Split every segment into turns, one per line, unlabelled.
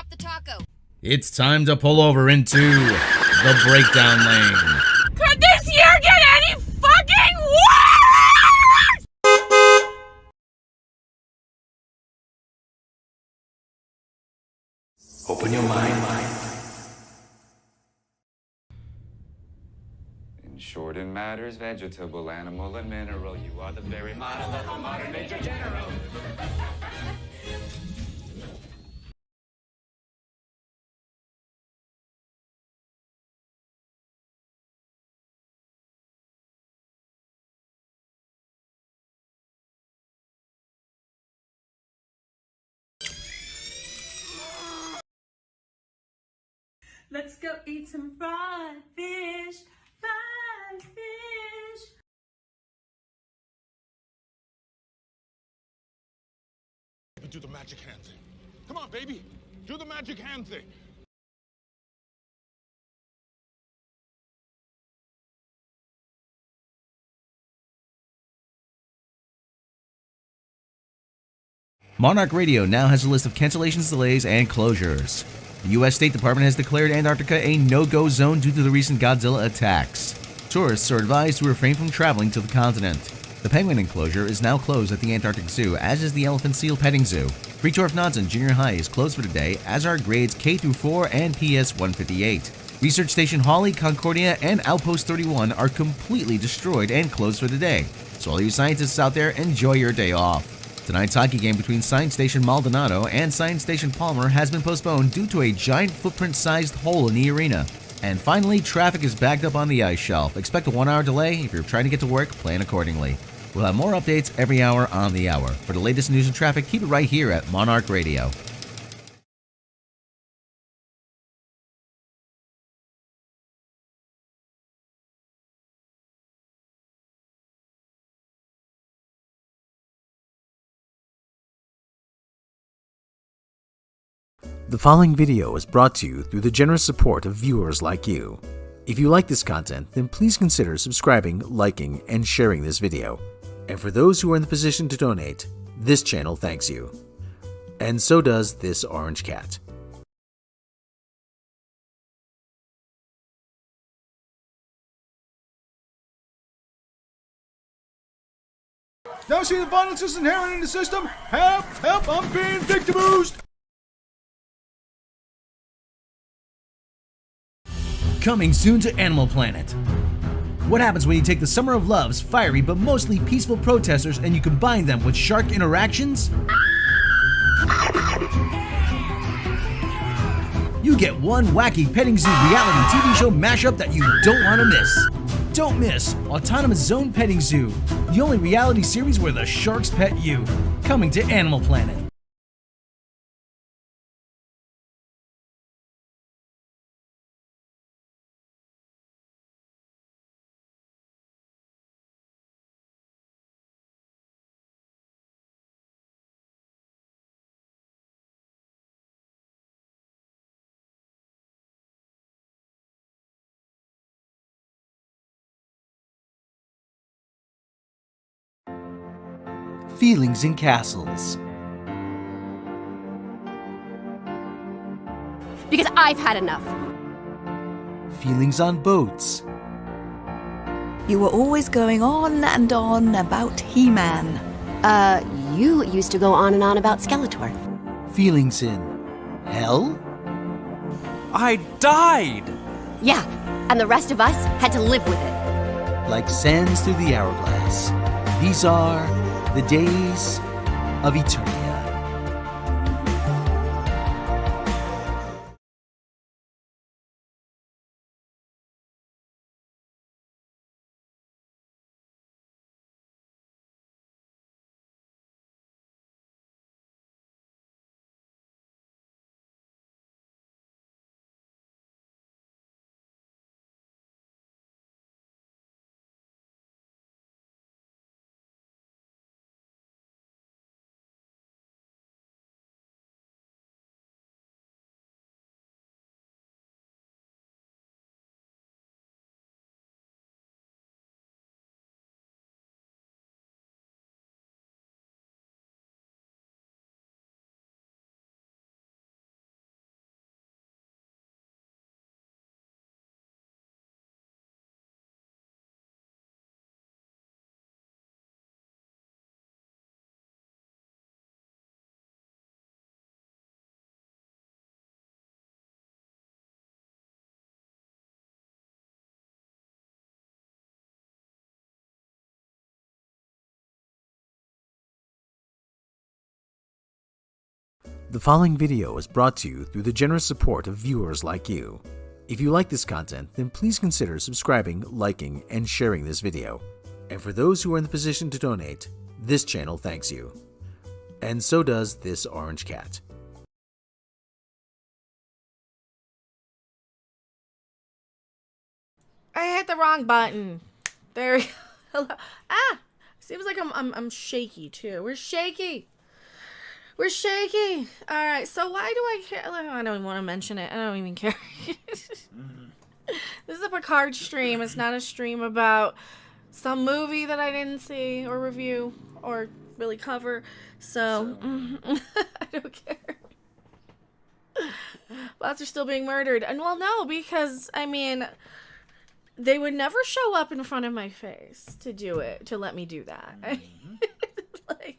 drop the taco.
It's time to pull over into the breakdown lane.
Could this year get any fucking worse?
Open your mind. In short, in matters vegetable, animal, and mineral, you are the very model of a modern major general.
Let's go eat some fried fish. Fried fish.
Do the magic hand thing. Come on, baby. Do the magic hand thing.
Monarch Radio now has a list of cancellations, delays, and closures. The U.S. State Department has declared Antarctica a no-go zone due to the recent Godzilla attacks. Tourists are advised to refrain from traveling to the continent. The penguin enclosure is now closed at the Antarctic Zoo, as is the elephant seal petting zoo. Friedtorf Nansen Junior High is closed for today, as are grades K through 4 and PS 158. Research Station Hawley, Concordia, and Outpost 31 are completely destroyed and closed for the day. So all you scientists out there, enjoy your day off. Tonight's hockey game between Science Station Maldonado and Science Station Palmer has been postponed due to a giant footprint-sized hole in the arena. And finally, traffic is backed up on the ice shelf. Expect a 1-hour delay. If you're trying to get to work, plan accordingly. We'll have more updates every hour on the hour. For the latest news and traffic, keep it right here at Monarch Radio.
The following video is brought to you through the generous support of viewers like you. If you like this content, then please consider subscribing, liking, and sharing this video. And for those who are in the position to donate, this channel thanks you. And so does this orange cat.
Now see the violence is inherent in the system? Help! Help! I'm being victimized!
Coming soon to Animal Planet. What happens when you take the Summer of Love's fiery but mostly peaceful protesters and you combine them with shark interactions? You get one wacky petting zoo reality TV show mashup that you don't want to miss. Don't miss Autonomous Zone Petting Zoo, the only reality series where the sharks pet you. Coming to Animal Planet.
Feelings in castles.
Because I've had enough.
Feelings on boats.
You were always going on and on about He-Man.
You used to go on and on about Skeletor.
Feelings in hell.
I died!
Yeah, and the rest of us had to live with it.
Like sands through the hourglass. These are the days of eternity. The following video is brought to you through the generous support of viewers like you. If you like this content, then please consider subscribing, liking, and sharing this video. And for those who are in the position to donate, this channel thanks you. And so does this orange cat.
I hit the wrong button. There we go. Ah! Seems like I'm shaky too. We're shaky. We're shaky. Alright, so why do I care? I don't even want to mention it. I don't even care. This is a Picard stream. It's not a stream about some movie that I didn't see or review or really cover. So I don't care. Bots are still being murdered. And well, no, because, I mean, they would never show up in front of my face to do it, to let me do that. Like,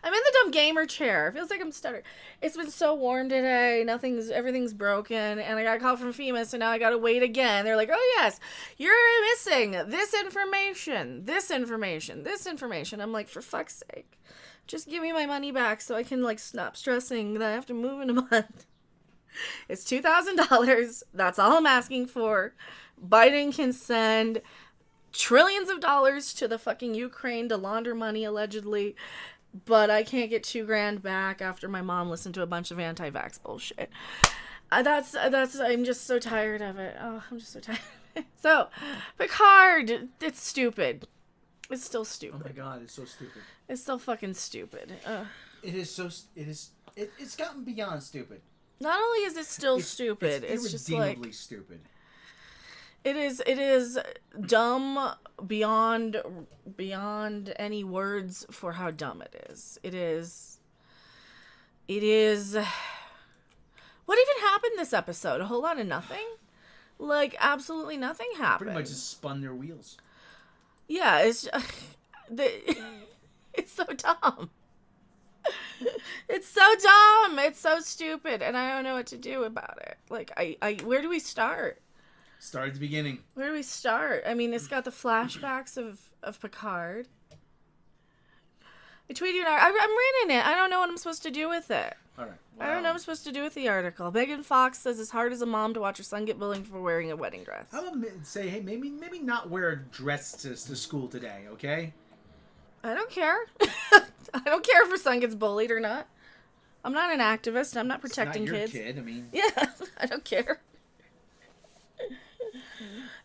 I'm in the dumb gamer chair. It feels like I'm stuttering. It's been so warm today. Everything's broken. And I got a call from FEMA, so now I gotta wait again. They're like, oh yes, you're missing this information, this information, this information. I'm like, for fuck's sake, just give me my money back so I can, like, stop stressing that I have to move in a month. It's $2,000. That's all I'm asking for. Biden can send trillions of dollars to the fucking Ukraine to launder money, allegedly. But I can't get $2,000 back after my mom listened to a bunch of anti-vax bullshit. I'm just so tired of it. Oh, I'm just so tired of it. So, Picard, it's stupid. It's still stupid.
Oh my god, it's so stupid.
It's still fucking stupid.
It's gotten beyond stupid.
Not only is it still stupid, it's just like
irredeemably stupid.
It is dumb beyond any words for how dumb it is. It is. What even happened this episode? A whole lot of nothing? Like, absolutely nothing happened.
Pretty much just spun their wheels.
Yeah, it's it's so dumb. It's so dumb. It's so stupid, and I don't know what to do about it. Like, where do we start?
Start at the beginning.
Where do we start? I mean, it's got the flashbacks of Picard. I tweeted you. I'm reading it. I don't know what I'm supposed to do with it.
All right.
I don't know what I'm supposed to do with the article. Megan Fox says it's hard as a mom to watch her son get bullied for wearing a wedding dress.
How about say, hey, maybe not wear a dress to school today, okay?
I don't care. I don't care if her son gets bullied or not. I'm not an activist. I'm not protecting
it's not your
kids.
Kid, I mean.
Yeah, I don't care.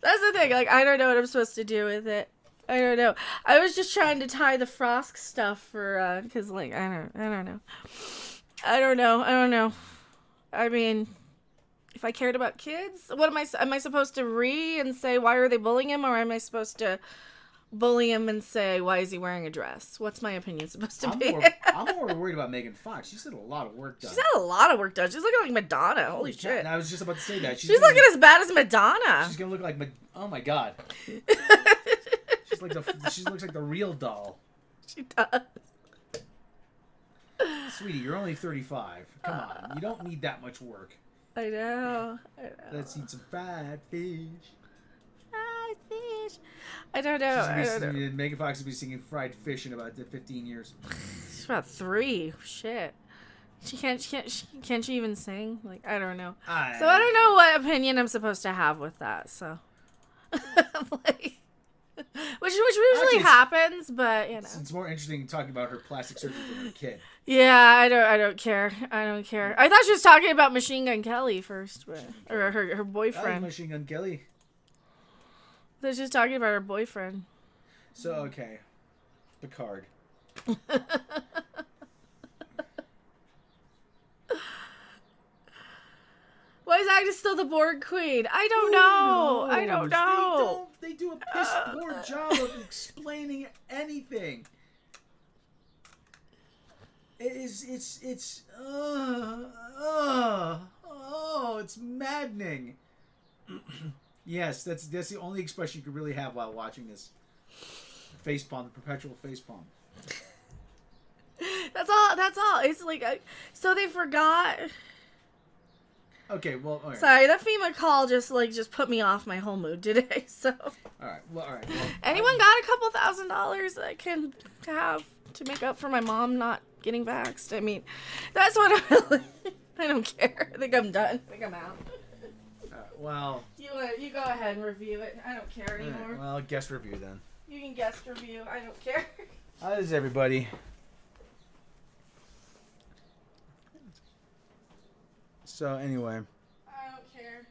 That's the thing. Like, I don't know what I'm supposed to do with it. I don't know. I was just trying to tie the Frosk stuff for, because, like, I don't know. I don't know. I mean, if I cared about kids, what am I supposed to and say, why are they bullying him? Or am I supposed to bully him and say, why is he wearing a dress? What's my opinion supposed to be?
I'm more worried about Megan Fox. She's had a lot of work done.
She's had a lot of work done. She's looking like Madonna. Holy shit.
And I was just about to say that.
She's looking as bad as Madonna.
She's going to look like... Oh, my God. She looks like the real doll.
She does.
Sweetie, you're only 35. Come on. You don't need that much work.
I know.
Let's eat some fried fish.
Fried fish. I don't know.
Megan Fox will be singing fried fish in about 15 years.
She's about 3. Shit. Can't she even sing? Like, I don't know. So I don't know what opinion I'm supposed to have with that. So, like, which usually happens, but you know.
It's more interesting talking about her plastic surgery than her kid.
Yeah, I don't care. I don't care. I thought she was talking about Machine Gun Kelly first, or her boyfriend.
Machine Gun Kelly.
I was just talking about her boyfriend.
So, okay. Picard.
Why is Agnes still the Borg Queen? I don't know. I don't know.
They do a piss poor job of explaining anything. It's maddening. Yes, that's the only expression you could really have while watching this. Facepalm, the perpetual facepalm.
That's all. It's like, so they forgot.
Okay, well, all right.
Sorry, that FEMA call just put me off my whole mood today. So.
All right. Well,
anyone got a couple $1,000s that I can have to make up for my mom not getting vaxxed. I mean, that's what I don't care. I think I'm done. I think I'm out.
Well,
You go ahead and review it. I don't care anymore.
right, well, guest review then.
You can guest review. I don't care.
How is everybody? So anyway,
I don't care.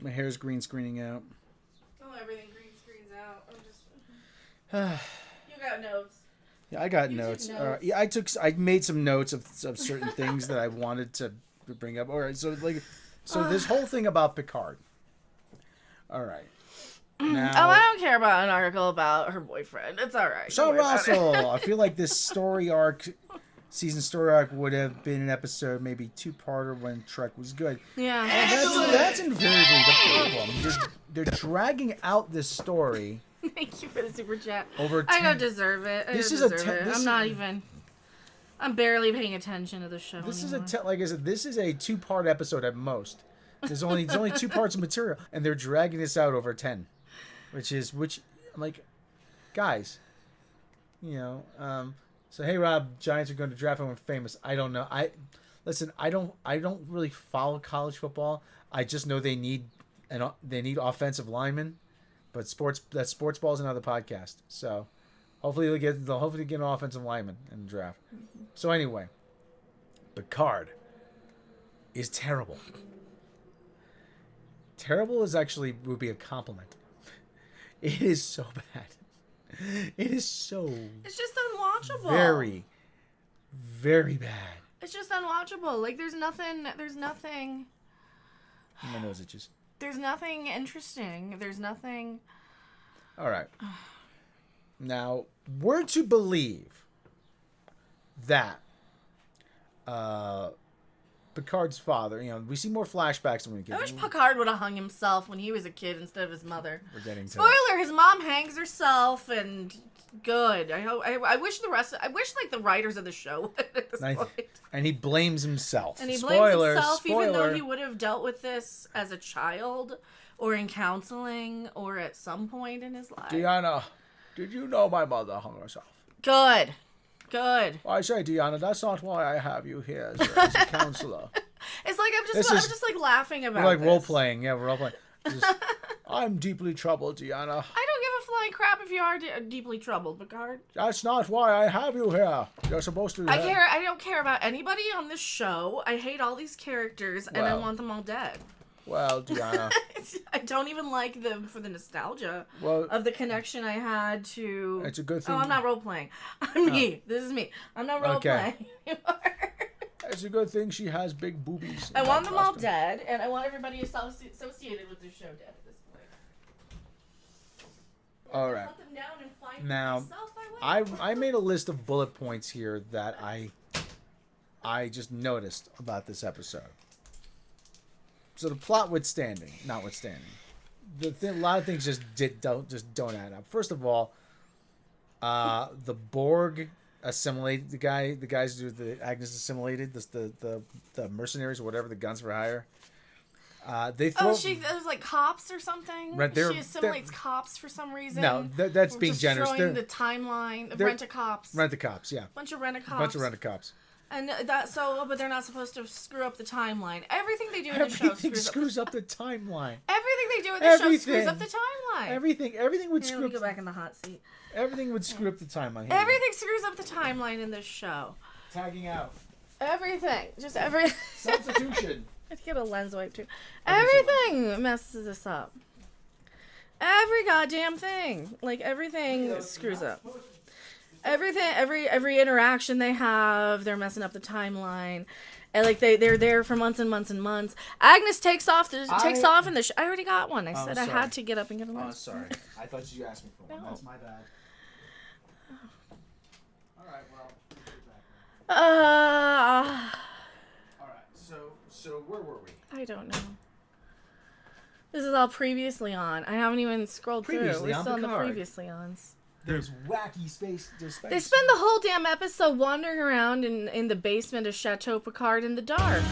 my hair's green screening out.
Oh, everything green screens out. I'm just. You got notes.
Yeah, I got
You took
notes.
notes.
Yeah, I made some notes of certain things that I wanted to bring up. All right, so this whole thing about Picard. All right. Now,
Oh, I don't care about an article about her boyfriend. It's all right.
So
Don't worry about it.
Russell, I feel like this season story arc would have been an episode, maybe two-parter when Trek was good.
Yeah.
That's invariably the problem. They're dragging out this story.
Thank you for the super chat.
Over
I
10
don't deserve it. I'm barely paying attention to the show.
This
anymore.
like I said, this is a two-part episode at most. It's only two parts of material, and they're dragging this out over 10, which I'm like, guys, So hey Rob, Giants are going to draft someone famous. I don't know. I don't really follow college football. I just know they need offensive linemen, but sports ball is another podcast. So hopefully they'll get an offensive lineman in the draft. So anyway, Picard is terrible. Terrible would be a compliment. It is so bad. It is so.
It's just unwatchable.
Very, very bad.
It's just unwatchable. Like there's nothing.
My nose itches.
There's nothing interesting. There's nothing.
All right. Now, we're to believe that Picard's father, we see more flashbacks when we get.
I wish Picard would have hung himself when he was a kid instead of his mother.
We're getting to
Spoiler: his mom hangs herself, and good. I wish the writers of the show would at this point.
And he blames himself.
And he blames himself, even though he would have dealt with this as a child, or in counseling, or at some point in his life.
Deanna, did you know my mother hung herself?
Good.
Well, I say, Deanna, that's not why I have you here as a counselor.
It's like I'm just like laughing about.
We're like
this.
role playing. Yeah, we're role playing. I'm deeply troubled, Deanna.
I don't give a flying crap if you are deeply troubled, Picard.
That's not why I have you here. You're supposed to.
I don't care about anybody on this show. I hate all these characters, and I want them all dead.
Well, Deanna.
I don't even like them for the nostalgia of the connection I had to.
It's a good thing.
Oh, I'm not role playing. I'm me. This is me. I'm not role playing.
It's a good thing she has big boobies.
I want them all dead, and I want everybody associated with this show dead at this point.
All right.
Let them down and find
Now,
myself,
I made a list of bullet points here that I just noticed about this episode. So the plot notwithstanding, a lot of things just don't add up. First of all, the Borg assimilated the guys who the Agnes assimilated the mercenaries or whatever, the guns for hire. They throw.
Oh, it was like cops or something.
Right,
she assimilates cops for some reason.
No, that's being generous.
Destroying the timeline of rent-a-cops.
Rent-a-cops, yeah.
Bunch of rent-a-cops. And but they're not supposed to screw up the timeline. Everything they do in the show
screws up the timeline.
Everything they do in the show screws up the timeline.
Everything would screw up.
Go back in the hot seat.
Everything would screw up the timeline.
Everything screws up the timeline in this show.
Tagging out.
Everything. Just everything.
Substitution.
I have to get a lens wipe too. Everything messes this up. Every goddamn thing. Like everything screws up. Everything, every interaction they have, they're messing up the timeline, and like they're there for months and months and months. Agnes takes off in the show. I already got one. I said I had to get up and get a lens.
Oh, sorry. I thought you asked me for one. No. That's my bad. All right. Well. All right. So where were we?
I don't know. This is all previously on. I haven't even scrolled through. We're still on the previously ons.
There's wacky space.
They spend the whole damn episode wandering around in the basement of Chateau Picard in the dark.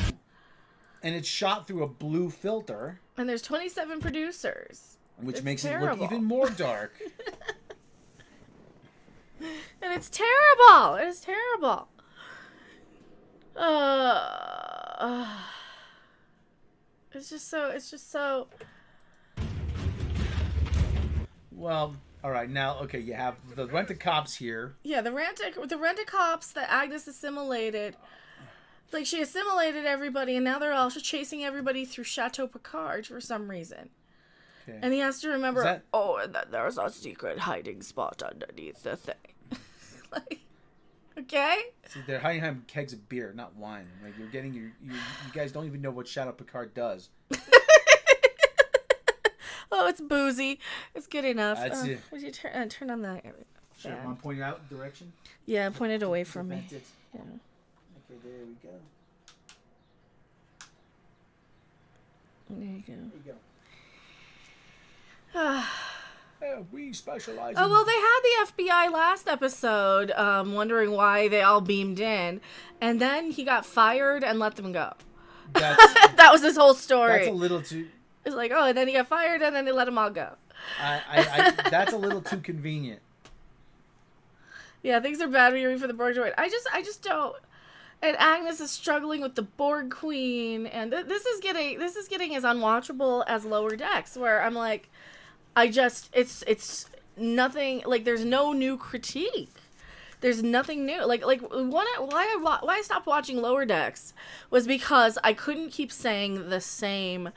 And it's shot through a blue filter.
And there's 27 producers.
Which makes it look even more dark.
And it's terrible. It is terrible. It's just so.
Well, all right. Now, okay, you have the rent-a-cops here.
Yeah, the rent-a-cops that Agnes assimilated. Like, she assimilated everybody, and now they're all chasing everybody through Chateau Picard for some reason.
Okay.
And he has to remember, and then there's a secret hiding spot underneath the thing. Like, okay?
See, they're hiding behind kegs of beer, not wine. Like, you're getting you guys don't even know what Chateau Picard does.
Oh, it's boozy. It's good enough.
That's it.
Would you turn on the
Sure,
fan?
I'm pointing out direction.
Yeah, point it away from me.
That's it.
Yeah.
Okay, there we go.
There you go.
There you go. We specialize.
Oh, well, they had the FBI last episode wondering why they all beamed in, and then he got fired and let them go. That was his whole story.
That's a little too...
It's like, oh, and then he got fired, and then they let them all go.
That's a little too convenient.
Yeah, things are bad when you're for the Borg droid. I just don't... And Agnes is struggling with the Borg Queen, and this is getting as unwatchable as Lower Decks, where I'm like... it's nothing, like, there's no new critique. There's nothing new. Like why I stopped watching Lower Decks was because I couldn't keep saying the same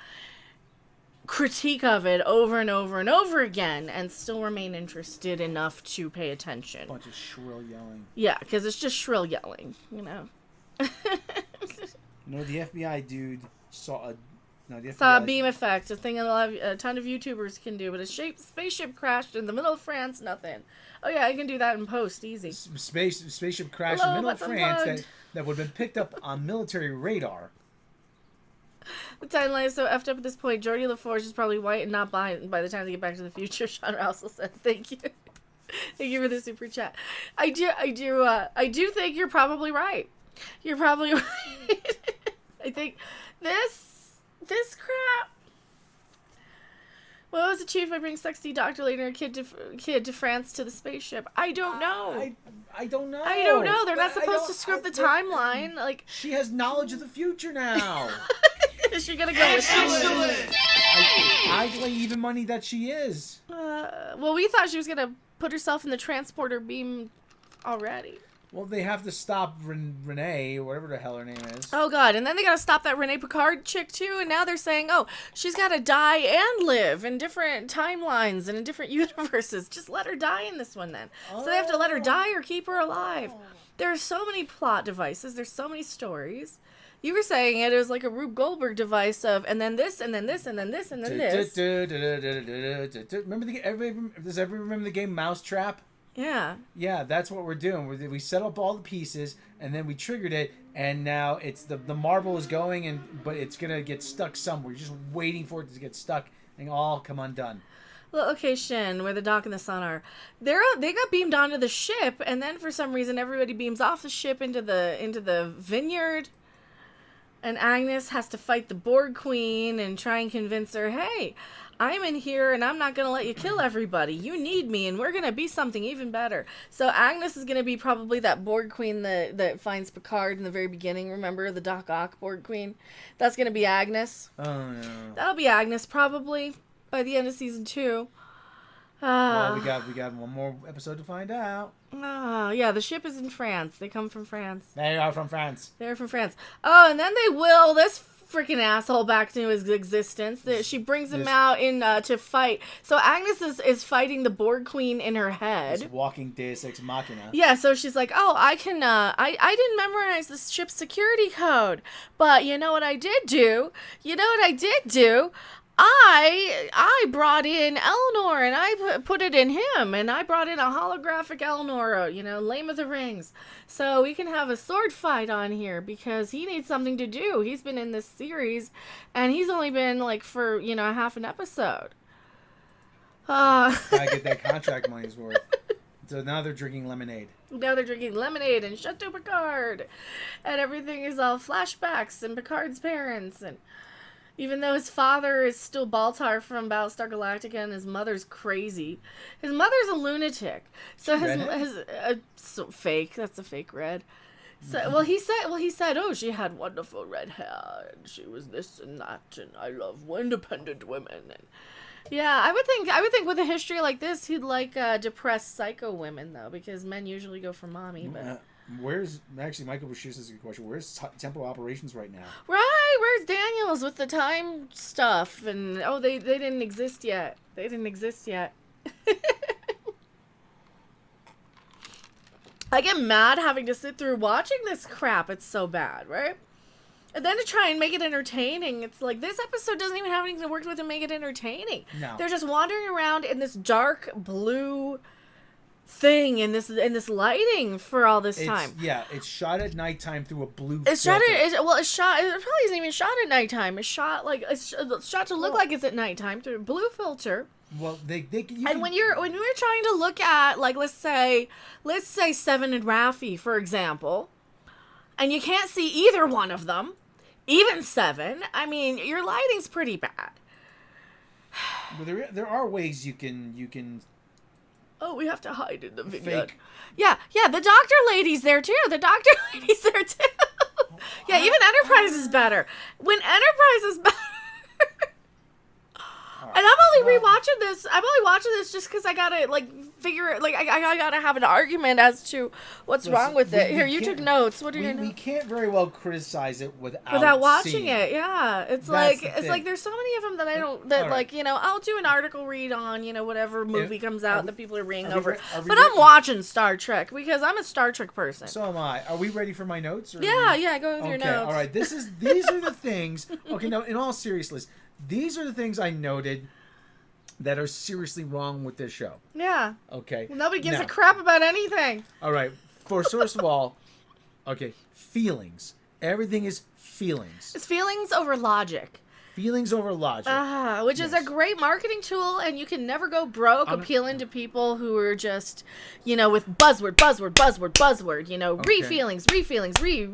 critique of it over and over and over again and still remain interested enough to pay attention.
Bunch of shrill yelling.
Yeah, because it's just shrill yelling, you know.
No, the FBI dude saw a... No, the FBI...
Saw a beam effect, a thing a ton of YouTubers can do, but a spaceship crashed in the middle of France, nothing. Oh yeah, I can do that in post, easy.
Spaceship crashed in the middle of France that would have been picked up on military radar.
The timeline is so effed up at this point. Geordi LaForge is probably white and not blind by the time they get back to the future. Sean Rousel says, "Thank you, thank you for the super chat." I do think you're probably right. You're probably right. I think this crap. What was achieved by bringing sexy Dr. Later and kid to France to the spaceship? I don't know.
I don't know.
I don't know. They're not supposed to screw up the timeline. Like,
she has knowledge of the future now.
Is she gonna go with
I'd lay even money that she is.
Well, we thought she was gonna put herself in the transporter beam already.
Well, they have to stop Renee, whatever the hell her name is.
Oh, God. And then they got to stop that Renee Picard chick, too. And now they're saying, oh, she's got to die and live in different timelines and in different universes. Just let her die in this one, then. So they have to let her die or keep her alive. There are so many plot devices. There's so many stories. You were saying it was like a Rube Goldberg device of, and then this, and then this, and then this, and then this.
Remember does everybody remember the game Mousetrap?
Yeah.
Yeah, that's what we're doing. We set up all the pieces, and then we triggered it, and now it's the marble is going, but it's gonna get stuck somewhere. You're just waiting for it to get stuck, and all come undone.
Location where the dock and the sun are. They got beamed onto the ship, and then for some reason everybody beams off the ship into the vineyard. And Agnes has to fight the Borg Queen and try and convince her, hey, I'm in here and I'm not going to let you kill everybody. You need me and we're going to be something even better. So Agnes is going to be probably that Borg Queen that finds Picard in the very beginning. Remember the Doc Ock Borg Queen? That's going to be Agnes.
Oh, no.
That'll be Agnes probably by the end of season 2.
Well, we got one more episode to find out.
Yeah, the ship is in France. They come from France.
They are from France.
They're from France. Oh, and then they will this freaking asshole back to his existence. She brings him out to fight. So Agnes is fighting the Borg Queen in her head.
This walking Deus Ex Machina.
Yeah, so she's like, oh, I can, I didn't memorize the ship's security code, but you know what I did do? I brought in Eleanor, and I put it in him, and I brought in a holographic Eleanor, Lame of the Rings. So we can have a sword fight on here, because he needs something to do. He's been in this series, and he's only been, for, half an episode.
I get that contract money's worth. So now they're drinking lemonade.
Now they're drinking lemonade and Chateau Picard, and everything is all flashbacks, and Picard's parents, and... Even though his father is still Baltar from Battlestar Galactica and his mother's crazy. His mother's a lunatic. So so fake. That's a fake red. So, he said, oh, she had wonderful red hair, and she was this and that, and I love independent women. And yeah, I would think with a history like this, he'd like depressed psycho women though, because men usually go for mommy. But
where's actually Michael Bashir says a good question. Where's Temple Operations right now?
Right, where's Daniels with the time stuff? And they didn't exist yet. They didn't exist yet. I get mad having to sit through watching this crap. It's so bad, right? And then to try and make it entertaining, it's like this episode doesn't even have anything to work with to make it entertaining.
No.
They're just wandering around in this dark blue thing in this lighting for all this time.
Yeah, it's shot at nighttime through a blue
It's
filter.
it probably isn't even shot at nighttime. It's shot to look like it's at nighttime through a blue filter.
Well,
when you're trying to look at, like, let's say Seven and Raffi, for example, and you can't see either one of them, even Seven, I mean, your lighting's pretty bad.
But there are ways you can.
Oh, we have to hide in the vineyard. Yeah, the doctor lady's there too. Yeah, even Enterprise is better. When Enterprise is better. And I'm only rewatching this. I'm only watching this just because I gotta figure it. I gotta have an argument as to what's wrong with it. Here, you took notes. What are your notes?
We can't very well criticize it without
watching it. Yeah, it's like there's so many of them that I don't. That
right.
I'll do an article read on whatever movie comes out that people are reading over.
But
I'm watching Star Trek because I'm a Star Trek person.
So am I. Are we ready for my notes? Or
yeah. Go with your notes.
All right. These are the things. Okay. Now, in all seriousness, these are the things I noted that are seriously wrong with this show.
Yeah.
Okay.
Well, nobody gives a crap about anything.
All right. First of all, okay, feelings. Everything is feelings.
It's feelings over logic.
Feelings over logic.
Which is a great marketing tool, and you can never go broke appealing to people who are just, with buzzword, re-feelings, re.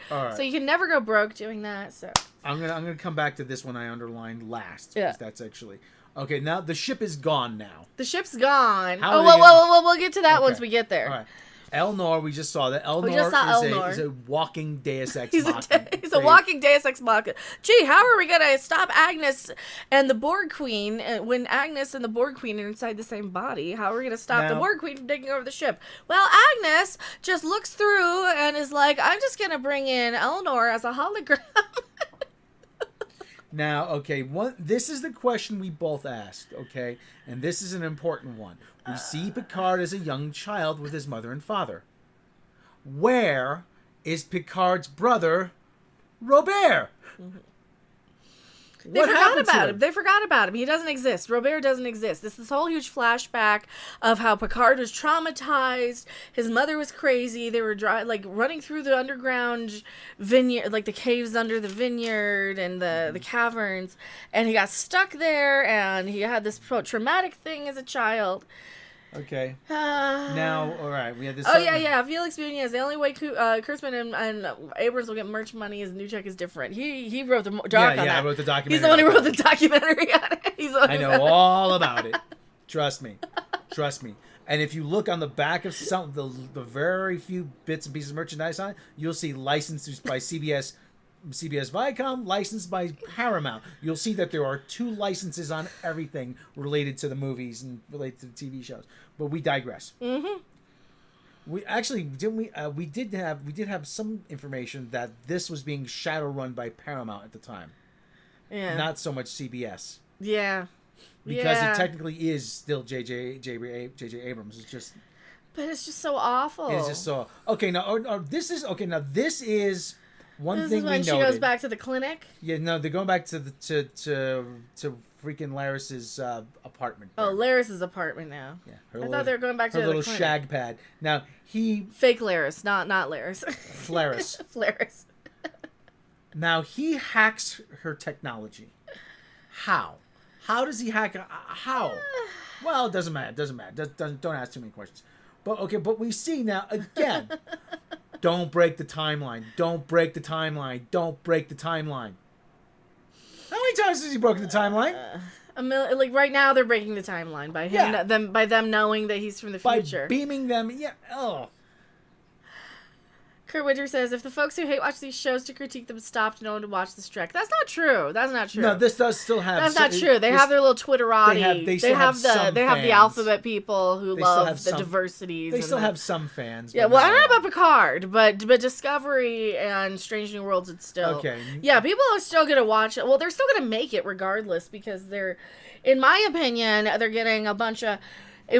Right.
So you can never go broke doing that, so.
I'm gonna come back to this one I underlined last.
Yeah.
Because that's actually... Okay, now the ship is gone now.
The ship's gone. We'll get to that once we get there.
All right. Elnor, we just saw that.
Elnor
is a walking Deus Ex Machina.
He's a walking Deus Ex Machina. Gee, how are we going to stop Agnes and the Borg Queen when Agnes and the Borg Queen are inside the same body? How are we going to stop the Borg Queen from taking over the ship? Well, Agnes just looks through and is like, I'm just going to bring in Elnor as a hologram.
Now, okay, this is the question we both asked, okay? And this is an important one. We see Picard as a young child with his mother and father. Where is Picard's brother, Robert?
Mm-hmm. They forgot about him. He doesn't exist. Robert doesn't exist. This whole huge flashback of how Picard was traumatized. His mother was crazy. They were running through the underground vineyard, like the caves under the vineyard and the caverns. And he got stuck there, and he had this traumatic thing as a child.
Okay. Now, all right, we had this.
Yeah. Felix Munoz. The only way Kurtzman and Abrams will get merch money is new check is different. He wrote the doc on that.
I wrote the documentary.
He's the one who wrote the documentary on it.
I know all about it. Trust me. And if you look on the back of some the very few bits and pieces of merchandise on it, you'll see licensed by CBS Viacom, licensed by Paramount. You'll see that there are 2 licenses on everything related to the movies and related to the TV shows. But we digress.
Mm-hmm.
We actually we did have some information that this was being shadow run by Paramount at the time.
Yeah.
Not so much CBS.
Yeah.
Because it technically is still J.J. Abrams. It's just.
But it's just so awful.
It's just so okay. Now this is okay. Now this is. One thing we noted.
This is when she goes back to the clinic?
Yeah, no, they're going back to freaking Laris's apartment.
Oh, Laris's apartment now.
Yeah,
I thought they were going back to the
little
clinic.
shag pad. Now
fake Laris, not Laris.
Flaris.
Flaris.
Now he hacks her technology. How? How does he hack? How? Well, it doesn't matter. Don't ask too many questions. But okay, but we see now again. Don't break the timeline. Don't break the timeline. Don't break the timeline. How many times has he broken the timeline?
Like right now, they're breaking the timeline by by them knowing that he's from the future.
By beaming them. Yeah. Oh.
Kurt Winter says, if the folks who hate watch these shows to critique them stopped, no one would watch this Trek. That's not true. That's not true.
No, this does still have...
That's not true. They have their little Twitterati. They have the alphabet people who love the diversities.
They still have some fans.
Yeah, well, I don't know about Picard, but Discovery and Strange New Worlds, it's still...
Okay.
Yeah, people are still going to watch it. Well, they're still going to make it regardless because they're, in my opinion, they're getting a bunch of...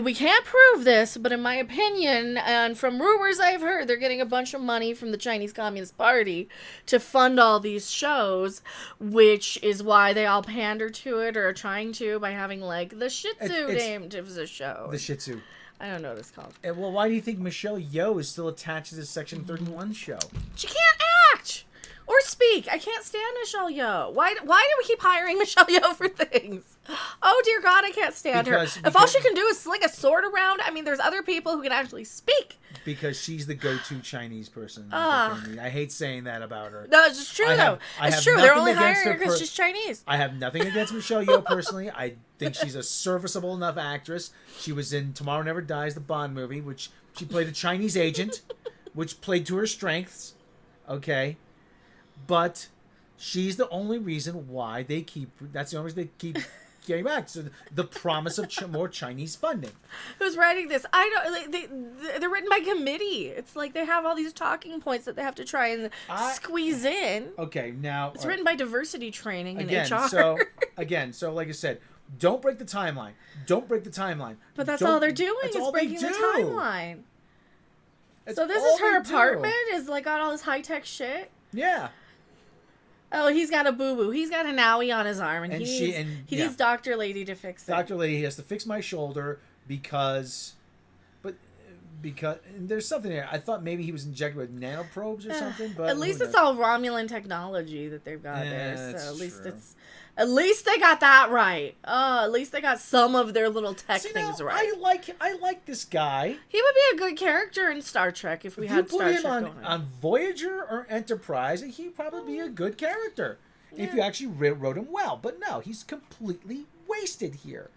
We can't prove this, but in my opinion, and from rumors I've heard, they're getting a bunch of money from the Chinese Communist Party to fund all these shows, which is why they all pander to it or are trying to by having, like, the Shih Tzu named as a show.
The Shih Tzu.
I don't know what it's called.
Well, why do you think Michelle Yeoh is still attached to this Section 31 show?
She can't act! Or speak. I can't stand Michelle Yeoh. Why do we keep hiring Michelle Yeoh for things? Oh, dear God, I can't stand her. If all she can do is sling a sword around, I mean, there's other people who can actually speak.
Because she's the go-to Chinese person. I hate saying that about her.
No, it's true, though. It's true. They're only hiring her because she's Chinese.
I have nothing against Michelle Yeoh personally. I think she's a serviceable enough actress. She was in Tomorrow Never Dies, the Bond movie, which she played a Chinese agent, which played to her strengths. Okay. But she's the only reason why they keep... That's the only reason they keep getting back. So the promise of more Chinese funding.
Who's writing this? I don't... They're written by committee. It's like they have all these talking points that they have to try and squeeze in.
Okay, now...
It's written by diversity training in HR.
So like I said, don't break the timeline. Don't break the timeline.
But that's all they're doing is breaking the timeline. So this is her apartment? Is like got all this high-tech shit?
Yeah.
Oh, he's got a boo-boo. He's got an owie on his arm, and he needs Dr. Lady to fix it.
Dr. Lady has to fix my shoulder because there's something there. I thought maybe he was injected with nanoprobes or something, but
at least it's all Romulan technology that they've got there. So at least they got that right. At least they got some of their little tech things right.
I like this guy.
He would be a good character in Star Trek if we had Star Trek going
on Voyager or Enterprise. He'd probably be a good character if you actually wrote him well. But no, he's completely wasted here.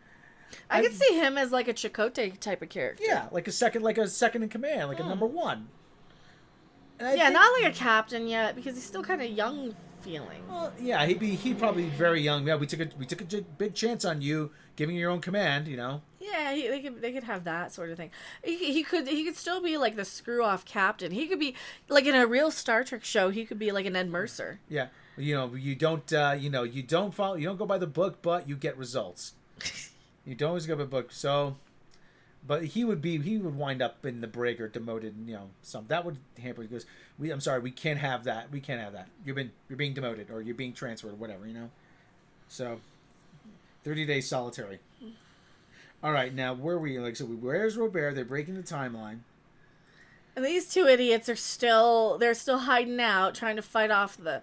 I could see him as like a Chakotay type of character.
Yeah, like a second in command, like a number one.
Not like a captain yet because he's still kind of young feeling.
Well, yeah, he'd probably be very young. Yeah, we took a big chance on you, giving your own command. You know.
Yeah, they could have that sort of thing. He could still be like the screw off captain. He could be like in a real Star Trek show. He could be like an Ed Mercer.
Yeah, you don't go by the book, but you get results. You don't always go by the book. So, but he would wind up in the brig or demoted. That would hamper. He goes, I'm sorry, we can't have that. We can't have that. You're being demoted or you're being transferred or whatever. So 30 days solitary. All right, now where are we? Where's Robert? They're breaking the timeline.
And these two idiots are still hiding out, trying to fight off the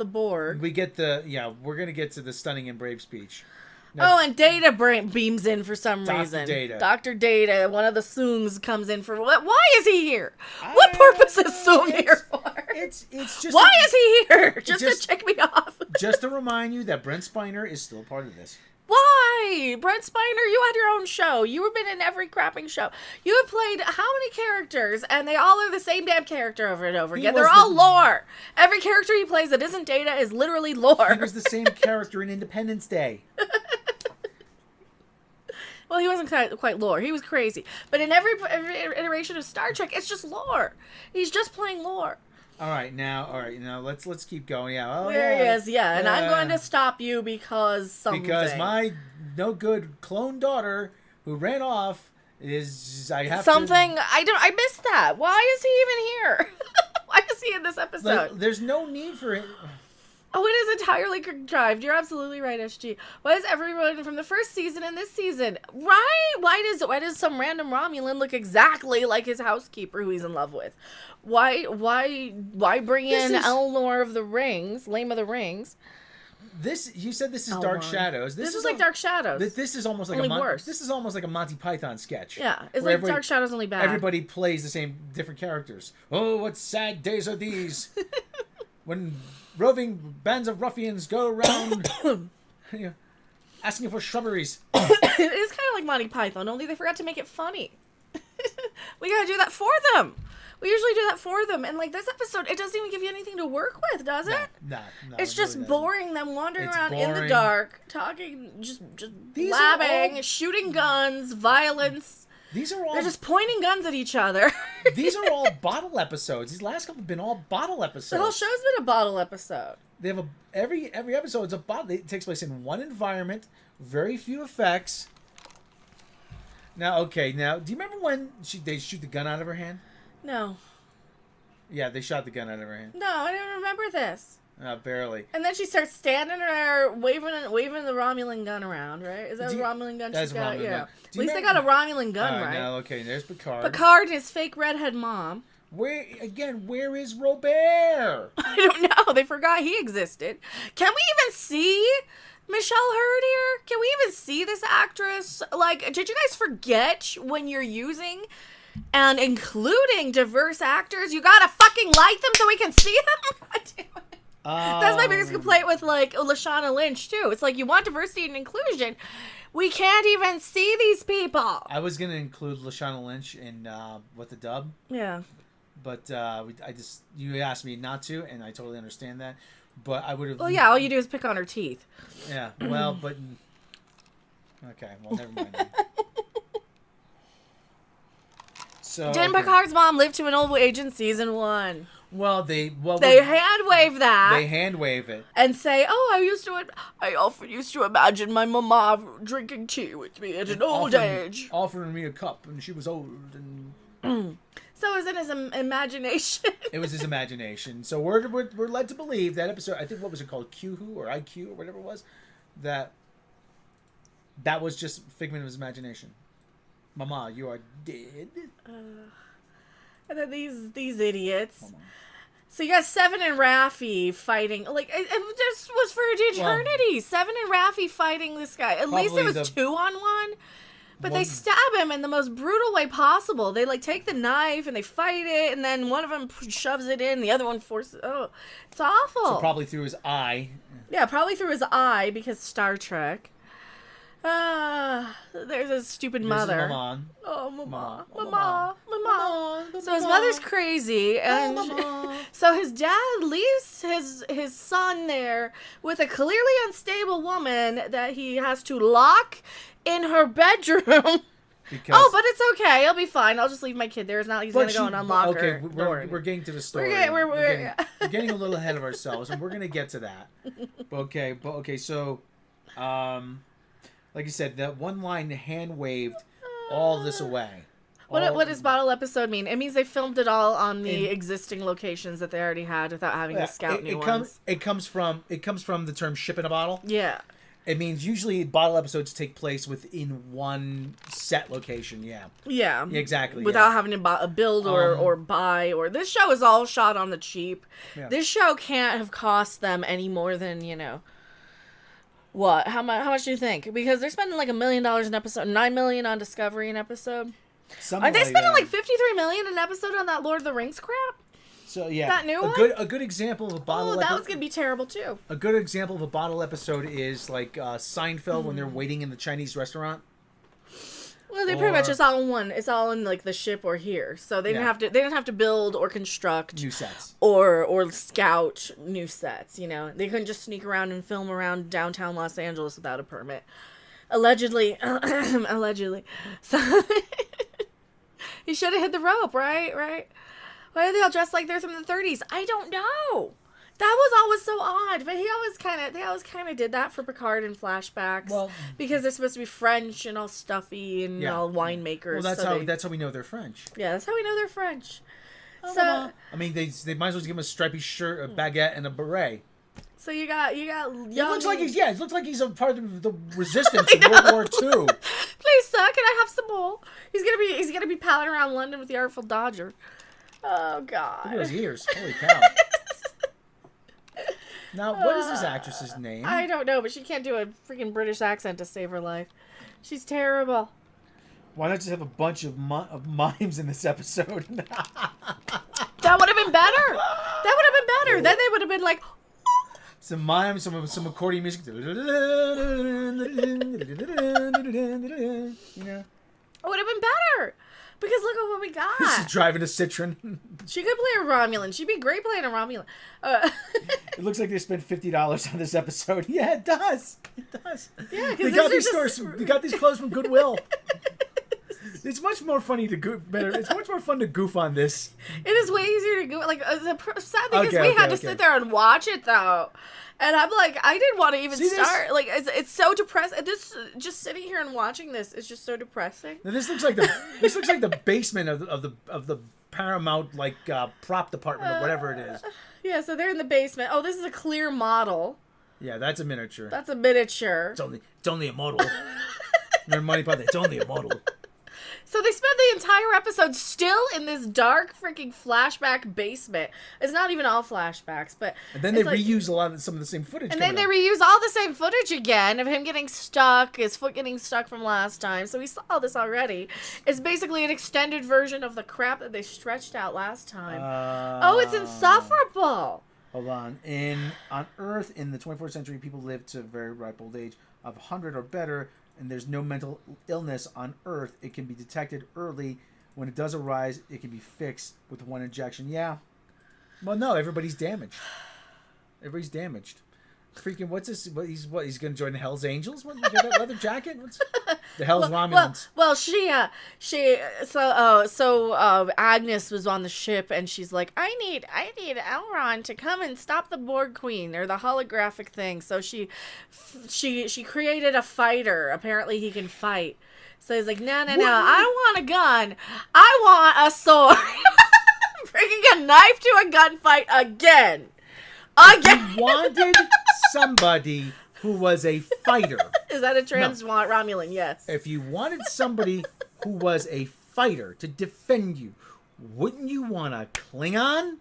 Borg.
We're gonna get to the stunning and brave speech.
Now, and Data beams in for some reason.
Data.
Dr. Data, one of the Soongs comes in for... Why is he here? What purpose is Soong here for?
It's just...
Why is he here? Just to check me off?
Just to remind you that Brent Spiner is still part of this.
Why? Brent Spiner, you had your own show. You have been in every crapping show. You have played how many characters? And they all are the same damn character over and over again. They're all lore. Every character he plays that isn't Data is literally lore.
He was the same character in Independence Day.
Well, he wasn't quite lore. He was crazy. But in every iteration of Star Trek, it's just lore. He's just playing lore.
All right, now let's keep going. Yeah. Oh,
there he is. Yeah, and I'm going to stop you because something.
Because my no good clone daughter who ran off is I
missed that. Why is he even here? Why is he in this episode?
There's no need for it.
Oh, it is entirely contrived. You're absolutely right, SG. Why is everyone from the first season and this season? Right? Why does some random Romulan look exactly like his housekeeper who he's in love with? Why bring in Eleanor of the Rings, Lame of the Rings?
You said this is Dark Shadows.
This is like Dark Shadows.
This is almost like
worse.
This is almost like a Monty Python sketch.
Yeah, it's like Dark Shadows only bad.
Everybody plays the same different characters. Oh, what sad days are these? When roving bands of ruffians go around asking for shrubberies.
It is kind of like Monty Python, only they forgot to make it funny. We gotta do that for them. We usually do that for them. And, like, this episode, it doesn't even give you anything to work with, does it?
No,
it's just
really
boring, them wandering around in the
boring.
dark, talking, just
These are
blabbing,
all-
shooting guns, violence.
These are all.
They're just pointing guns at each other.
These are all bottle episodes. These last couple have been all bottle episodes.
The whole show's been a bottle episode.
They have every episode is a bottle. It takes place in one environment, very few effects. Now, do you remember when they shoot the gun out of her hand?
No.
Yeah, they shot the gun out of her hand.
No, I don't remember this.
Barely.
And then she starts standing there waving the Romulan gun around, right? Is that a Romulan gun she's got? Yeah. At least they got a Romulan gun, right?
No, okay, there's Picard.
Picard and his fake redhead mom.
Where is Robert?
I don't know. They forgot he existed. Can we even see Michelle Hurd here? Can we even see this actress? Like, did you guys forget when you're using and including diverse actors, you gotta fucking light them so we can see them? That's my biggest complaint with, like, Lashana Lynch, too. It's like, you want diversity and inclusion. We can't even see these people.
I was going to include Lashana Lynch in with the dub.
Yeah.
But you asked me not to, and I totally understand that. But I would have...
Well, yeah, all you do is pick on her teeth.
Yeah, well, but... Okay, well, never mind then. So,
Didn't Picard's mom live to an old age in season 1?
Well, they
hand wave that.
They hand wave it
and say, "Oh, I often used to imagine my mama drinking tea with me at an old age,
offering me a cup, and she was old." And
so it was in his imagination.
It was his imagination. So we're led to believe that episode. I think what was it called, QWho or IQ or whatever it was, that was just figment of his imagination. Mama, you are dead.
And then these idiots. So you got Seven and Raffi fighting. Like, it just was for eternity. Well, Seven and Raffi fighting this guy. At least it was 2-on-1. But they stab him in the most brutal way possible. They, like, take the knife and they fight it. And then one of them shoves it in. The other one forces... Oh, it's awful.
So probably through his eye.
Yeah, probably through his eye because Star Trek. There's a stupid mother. Oh, mama. So his mother's crazy, and so his dad leaves his son there with a clearly unstable woman that he has to lock in her bedroom. But it's okay. He'll be fine. I'll just leave my kid there. It's not like he's gonna go and unlock her door.
We're getting to the story. We're getting a little ahead of ourselves, and we're gonna get to that. Okay. So, like you said, that one line hand waved all this away.
What does bottle episode mean? It means they filmed it all on the existing locations that they already had without having to scout new ones.
It comes from the term "ship in a bottle."
Yeah.
It means usually bottle episodes take place within one set location. Yeah.
Yeah.
Exactly.
Without having to build or buy or this show is all shot on the cheap. Yeah. This show can't have cost them any more than, what? How much do you think? Because they're spending like $1 million an episode, $9 million on Discovery an episode. Are they spending like $53 million an episode on that Lord of the Rings crap?
So yeah,
that new one?
A good example of a bottle.
Oh, that was gonna be terrible too.
A good example of a bottle episode is like Seinfeld when they're waiting in the Chinese restaurant.
Well, they pretty much it's all in one. It's all in like the ship or here, so they didn't have to. They didn't have to build or construct
new sets
or scout new sets. They couldn't just sneak around and film around downtown Los Angeles without a permit. Allegedly. So he should have hit the rope, right? Why are they all dressed like they're from the 30s? I don't know. That was always so odd, but they always kind of did that for Picard in flashbacks. Well, because they're supposed to be French and all stuffy and all winemakers.
Well, that's how we know they're French.
Yeah, that's how we know they're French.
I mean, they might as well give him a stripy shirt, a baguette, and a beret.
So you got young... It
looks like he's a part of the resistance in World War II.
Please, sir, can I have some more? He's gonna be palling around London with the Artful Dodger. Oh God!
Look at his ears. Holy cow! Now, what is this actress's name?
I don't know, but she can't do a freaking British accent to save her life. She's terrible.
Why not just have a bunch of mimes in this episode?
That would have been better. Then they would have been like...
Some mimes, some accordion music.
It would have been better. Because look at what we got.
She's driving a Citroen.
She could play a Romulan. She'd be great playing a Romulan.
It looks like they spent $50 on this episode. Yeah, it does. It does.
Yeah,
they got these stores. They got these clothes from Goodwill. It's much more funny to goof. It's much more fun to goof on this.
It is way easier to go. Like the sad thing is we had to sit there and watch it though, and I'm like, I didn't want to even start. Like it's so depressing. This just sitting here and watching this is just so depressing.
Now, this looks like the basement of the Paramount prop department or whatever it is.
Yeah, so they're in the basement. Oh, this is a clear model.
Yeah, that's a miniature.
That's a miniature.
It's only a model. Their money part. It's only a model.
So they spent the entire episode still in this dark freaking flashback basement. It's not even all flashbacks, but
and then they reuse some of the same footage.
And then they reuse all the same footage again of him getting stuck, his foot getting stuck from last time. So we saw all this already. It's basically an extended version of the crap that they stretched out last time. Oh, it's insufferable.
Hold on. On Earth in the 24th century, people lived to a very ripe old age of 100 or better. And there's no mental illness on Earth. It can be detected early. When it does arise, it can be fixed with one injection. Yeah. Well, no, everybody's damaged. Everybody's damaged. Freaking, what's this? He's going to join the Hell's Angels? What? You got that leather jacket? What's the Hell's Romulans?
Well, Agnes was on the ship and she's like, I need Elrond to come and stop the Borg Queen or the holographic thing. So she created a fighter. Apparently he can fight. So he's like, no, I don't want a gun. I want a sword. Bringing a knife to a gunfight again.
He wanted somebody who was a fighter.
Is that a Romulan? Yes.
If you wanted somebody who was a fighter to defend you, wouldn't you want a Klingon?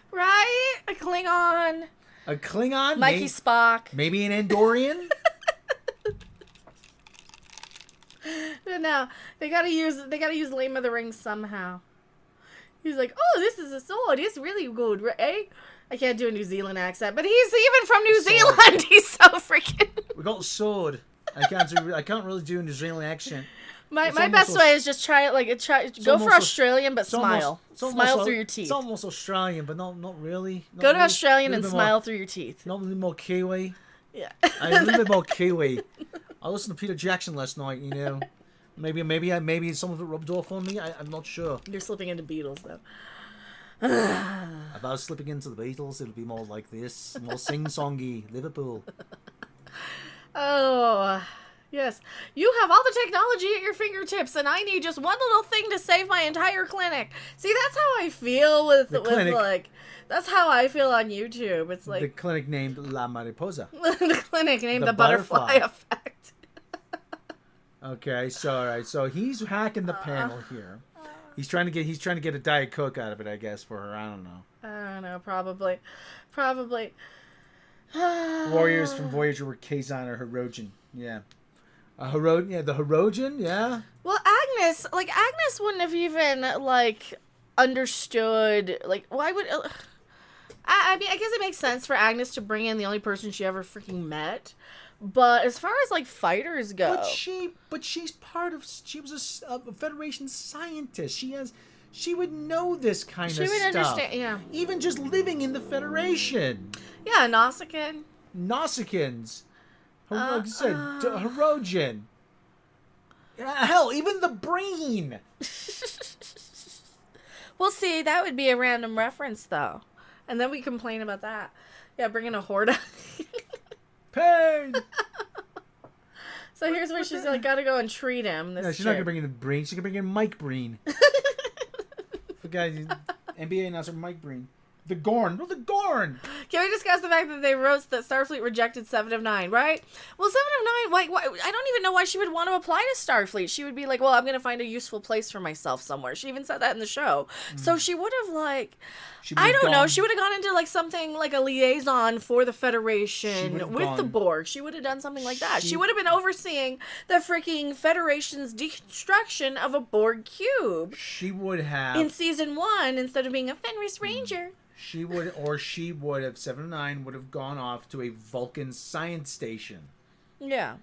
Right? A Klingon.
A Klingon?
Mikey Spock.
Maybe an Andorian?
No, they gotta use Lame of the Rings somehow. He's like, oh, this is a sword. It's really good, right? I can't do a New Zealand accent, but he's even from New Zealand. He's so freaking.
We got a sword. I can't really do a New Zealand accent.
My best way is just try it. Go for Australian, but smile. Smile through your teeth.
It's almost Australian, but not really.
Go to Australian and smile through your teeth.
Not a little more Kiwi.
Yeah.
A little bit more Kiwi. I listened to Peter Jackson last night. You know, maybe some of it rubbed off on me. I'm not sure.
You're slipping into Beatles though.
If I was slipping into the Beatles, it'll be more like this, more sing-songy, Liverpool.
Oh, yes. You have all the technology at your fingertips, and I need just one little thing to save my entire clinic. See, that's how I feel with that's how I feel on YouTube. It's like
the clinic named La Mariposa.
The clinic named the butterfly effect.
Okay, so he's hacking the panel here. He's trying to get a Diet Coke out of it, I guess, for her. I don't know. Probably. Warriors from Voyager were Kazon or Hirogen. Yeah. The Hirogen, yeah.
Well, Agnes wouldn't have even, understood, why would... I mean, I guess it makes sense for Agnes to bring in the only person she ever freaking met. But as far as fighters go,
she was a Federation scientist. She would know this kind of stuff. She would understand,
yeah.
Even just living in the Federation.
Yeah, Nausicaans.
Like I said, Hirogen. Hell, even the brain.
Well, see, that would be a random reference, though, and then we complain about that. Yeah, bringing a Horda.
Pain.
So here's where she's gotta go and treat him.
She's not gonna bring in the Breen. She's gonna bring in Mike Breen. The guy, NBA announcer Mike Breen. The Gorn. No, the Gorn.
Can we discuss the fact that they wrote that Starfleet rejected 7 of 9, right? Well, 7 of 9, why, I don't even know why she would want to apply to Starfleet. She would be like, well, I'm going to find a useful place for myself somewhere. She even said that in the show. So she would have, I don't know. She would have gone into, something like a liaison for the Federation with the Borg. She would have done something like that. She would have been overseeing the freaking Federation's destruction of a Borg cube.
She would have.
In season 1, instead of being a Fenris Ranger.
She would have, 7 of 9 would have gone off to a Vulcan science station.
Yeah.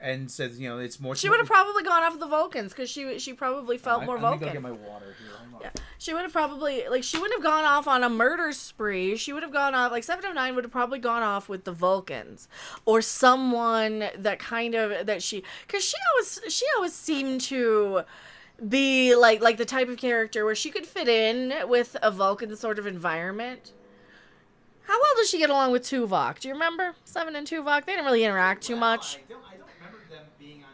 and says, you know, it's more.
She would have probably gone off with the Vulcans because she probably felt more Vulcan.
Let me go get my water here. Hold on.
Yeah, she would have probably she wouldn't have gone off on a murder spree. She would have gone off 709 would have probably gone off with the Vulcans or someone that kind of because she always seemed to be like the type of character where she could fit in with a Vulcan sort of environment. How well does she get along with Tuvok? Do you remember? Seven and Tuvok, they didn't really interact too much.
I don't remember them being on.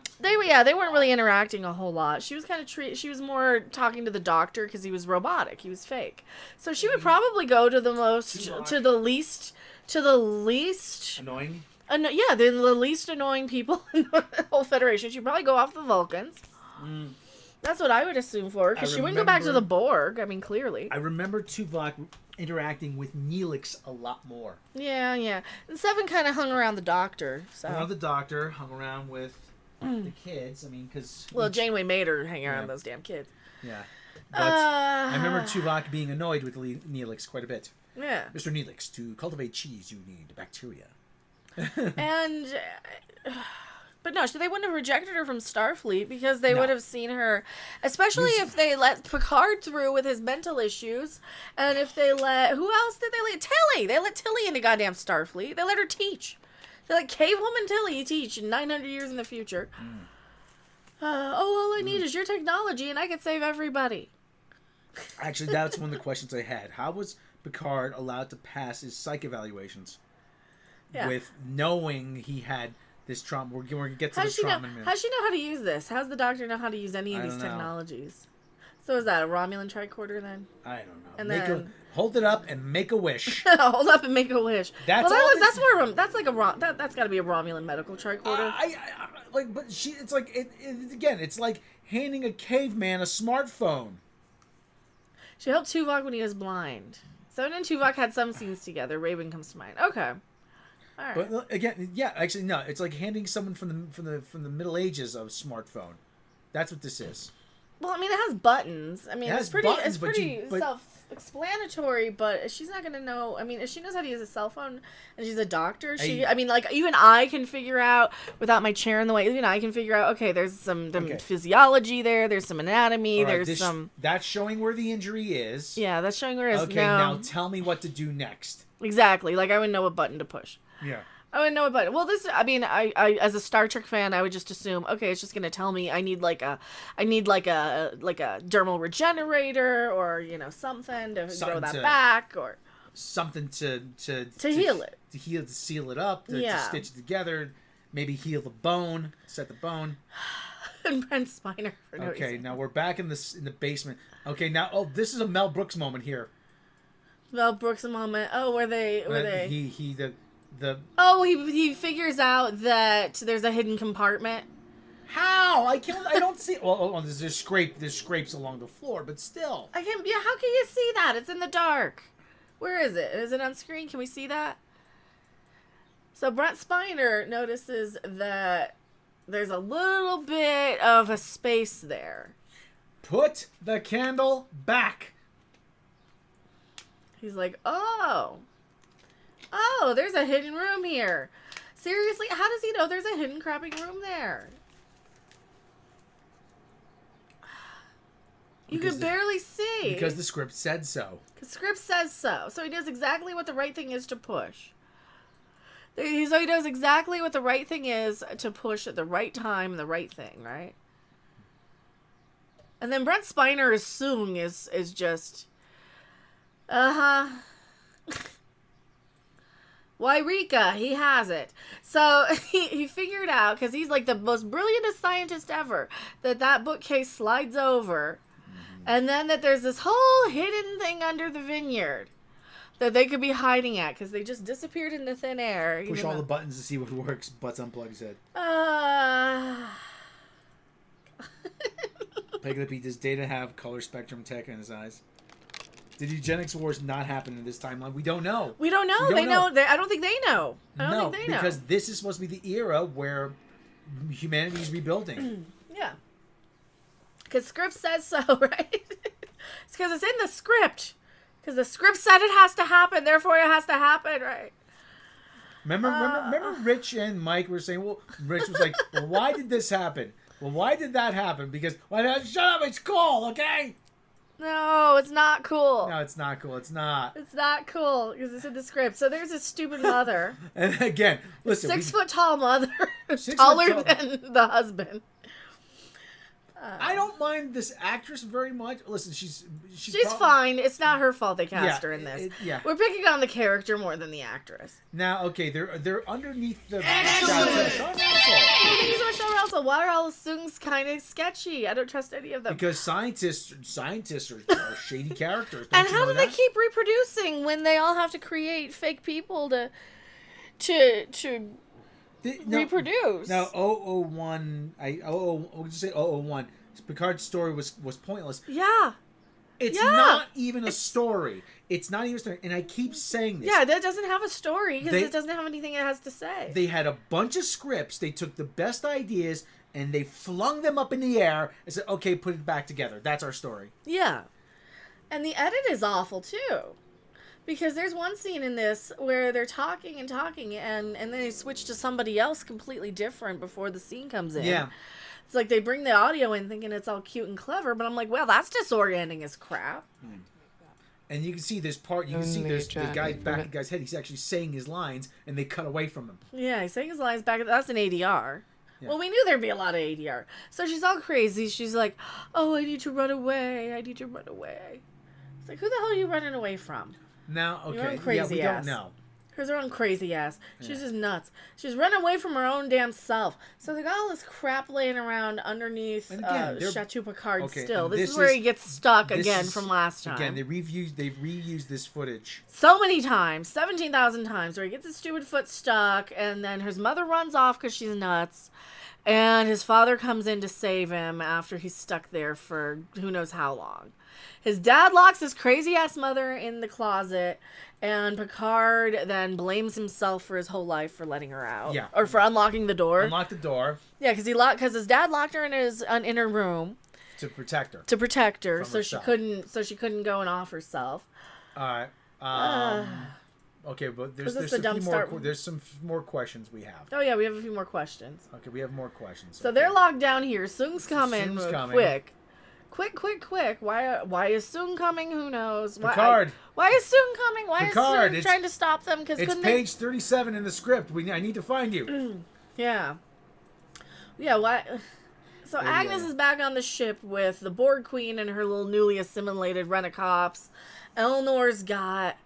They weren't really interacting a whole lot. She was kind of she was more talking to the doctor because he was robotic, he was fake. So she would probably go to the least
Annoying.
The least annoying people in the whole Federation. She'd probably go off the Vulcans. That's what I would assume for her, because she wouldn't go back to the Borg. I mean, clearly.
I remember Tuvok interacting with Neelix a lot more.
Yeah. And Seven kind of hung around the doctor. So.
Hung around the doctor, hung around with the kids. I mean, because...
Well, Janeway made her hang around those damn kids.
Yeah. But I remember Tuvok being annoyed with Neelix quite a bit.
Yeah.
Mr. Neelix, to cultivate cheese, you need bacteria.
And... But no, they wouldn't have rejected her from Starfleet because they would have seen her, especially if they let Picard through with his mental issues, and if they let, who else did they let? Tilly! They let Tilly into goddamn Starfleet. They let her teach. They let Cavewoman Tilly teach in 900 years in the future. All I need is your technology and I can save everybody.
Actually, that's one of the questions I had. How was Picard allowed to pass his psych evaluations with knowing he had... this trauma? We're going to get to the trauma in a minute.
How's she know how to use this? How's the doctor know how to use any of these technologies? So is that a Romulan tricorder then?
I don't know.
And then
hold it up and make a wish.
Hold up and make a wish.
That's
got to be a Romulan medical tricorder.
But it's like handing a caveman a smartphone.
She helped Tuvok when he was blind. Seven and Tuvok had some scenes together. Raven comes to mind. Okay. All right.
But again, actually, no. It's like handing someone from the Middle Ages a smartphone. That's what this is.
Well, I mean, it has buttons. I mean, it's pretty
but
self-explanatory. But she's not gonna know. I mean, if she knows how to use a cell phone and she's a doctor, even I can figure out without my chair in the way. Even I can figure out. Okay, there's some physiology there. There's some anatomy.
Right,
there's some.
That's showing where the injury is.
Yeah, that's showing where it is.
Okay, now tell me what to do next.
Exactly. Like I would know what button to push.
Yeah.
I wouldn't know what button. Well, I as a Star Trek fan, I would just assume, okay, it's just gonna tell me I need like a dermal regenerator or something to grow that back or
something to
heal it,
to seal it up, to stitch it together, maybe heal the bone, set the bone.
And Brent Spiner. For no
reason. Now we're back in the basement. Okay, now this is a Mel Brooks moment here.
Mel Brooks moment. Oh, were they? He figures out that there's a hidden compartment.
How? I don't see. Well, there's scrapes along the floor, but still.
How can you see that? It's in the dark. Where is it? Is it on screen? Can we see that? So Brent Spiner notices that there's a little bit of a space there.
Put the candle back.
He's like, oh, there's a hidden room here. Seriously, how does he know there's a hidden crapping room there? You could barely see.
Because the script said so.
The script says so. So he knows exactly what the right thing is to push. So he knows exactly what the right thing is to push at the right time, the right thing, right? And then Brent Spiner assuming is just... Wairika, he has it. So he figured out, because he's like the most brilliantest scientist ever, that bookcase slides over, and then that there's this whole hidden thing under the vineyard that they could be hiding at, because they just disappeared into thin air.
Push all the buttons to see what works. Butts unplugged head. Peg the Pete, does Data have color spectrum tech in his eyes? Did eugenics wars not happen in this timeline? We don't know.
We don't know. They know. I don't think they know. I don't think they know.
Because this is supposed to be the era where humanity is rebuilding.
Yeah. Because script says so, right? It's because it's in the script. Because the script said it has to happen, therefore it has to happen, right?
Remember Rich and Mike were saying, well, Rich was like, well, why did this happen? Well, why did that happen? Because, shut up, it's cool, okay?
No, it's not cool.
No, it's not cool. It's not.
It's not cool because it's in the script. So there's a stupid mother.
And again, listen.
6 foot tall mother. Taller than the husband.
I don't mind this actress very much. Listen, she's
fine. It's not her fault they cast her in this.
Yeah.
We're picking on the character more than the actress.
Now, okay, they're underneath the Sean
Russell. Why are all Sung's kind of sketchy? I don't trust any of them.
Because scientists are shady characters.
And how do they keep reproducing when they all have to create fake people to reproduce?
Now, 001, we'll just say 001. Picard's story was pointless.
Yeah.
It's not even a story. It's not even a story. And I keep saying this.
Yeah, that doesn't have a story because it doesn't have anything it has to say.
They had a bunch of scripts. They took the best ideas and they flung them up in the air and said, okay, put it back together. That's our story.
Yeah. And the edit is awful, too. Because there's one scene in this where they're talking and then they switch to somebody else completely different before the scene comes in.
Yeah.
It's like they bring the audio in thinking it's all cute and clever, but I'm like, well, that's disorienting as crap.
And you can see this part, there's the guy back of the guy's head, he's actually saying his lines, and they cut away from him.
Yeah, he's saying his lines back. That's an ADR. Yeah. Well, we knew there'd be a lot of ADR. So she's all crazy. She's like, oh, I need to run away. It's like, who the hell are you running away from?
Now, okay,
Your own crazy
don't
ass.
know.
Her own crazy ass. She's just nuts. She's running away from her own damn self. So they got all this crap laying around underneath Chateau Picard still. This is where he gets stuck again from last time.
Again, they've reused this footage.
So many times. 17,000 times. Where he gets his stupid foot stuck and then his mother runs off because she's nuts. And his father comes in to save him after he's stuck there for who knows how long. His dad locks his crazy-ass mother in the closet, and Picard then blames himself for his whole life for letting her out. Yeah. Or for unlocking the door.
Unlock the door.
Yeah, because his dad locked her in his inner room.
To protect her.
So she couldn't go and off herself.
All right. Okay, but there's some more questions we have.
Oh, yeah, we have a few more questions.
Okay, we have more questions.
So they're locked down here. Sung's coming. Quick. Why is Sung coming? Who knows?
Picard.
Why is Sung coming? Why
Picard,
is Sung trying to stop them?
It's page 37 in the script. I need to find you.
Yeah. Yeah, why? So Agnes is back on the ship with the Borg Queen and her little newly assimilated Rent-A-Cops. Eleanor's got...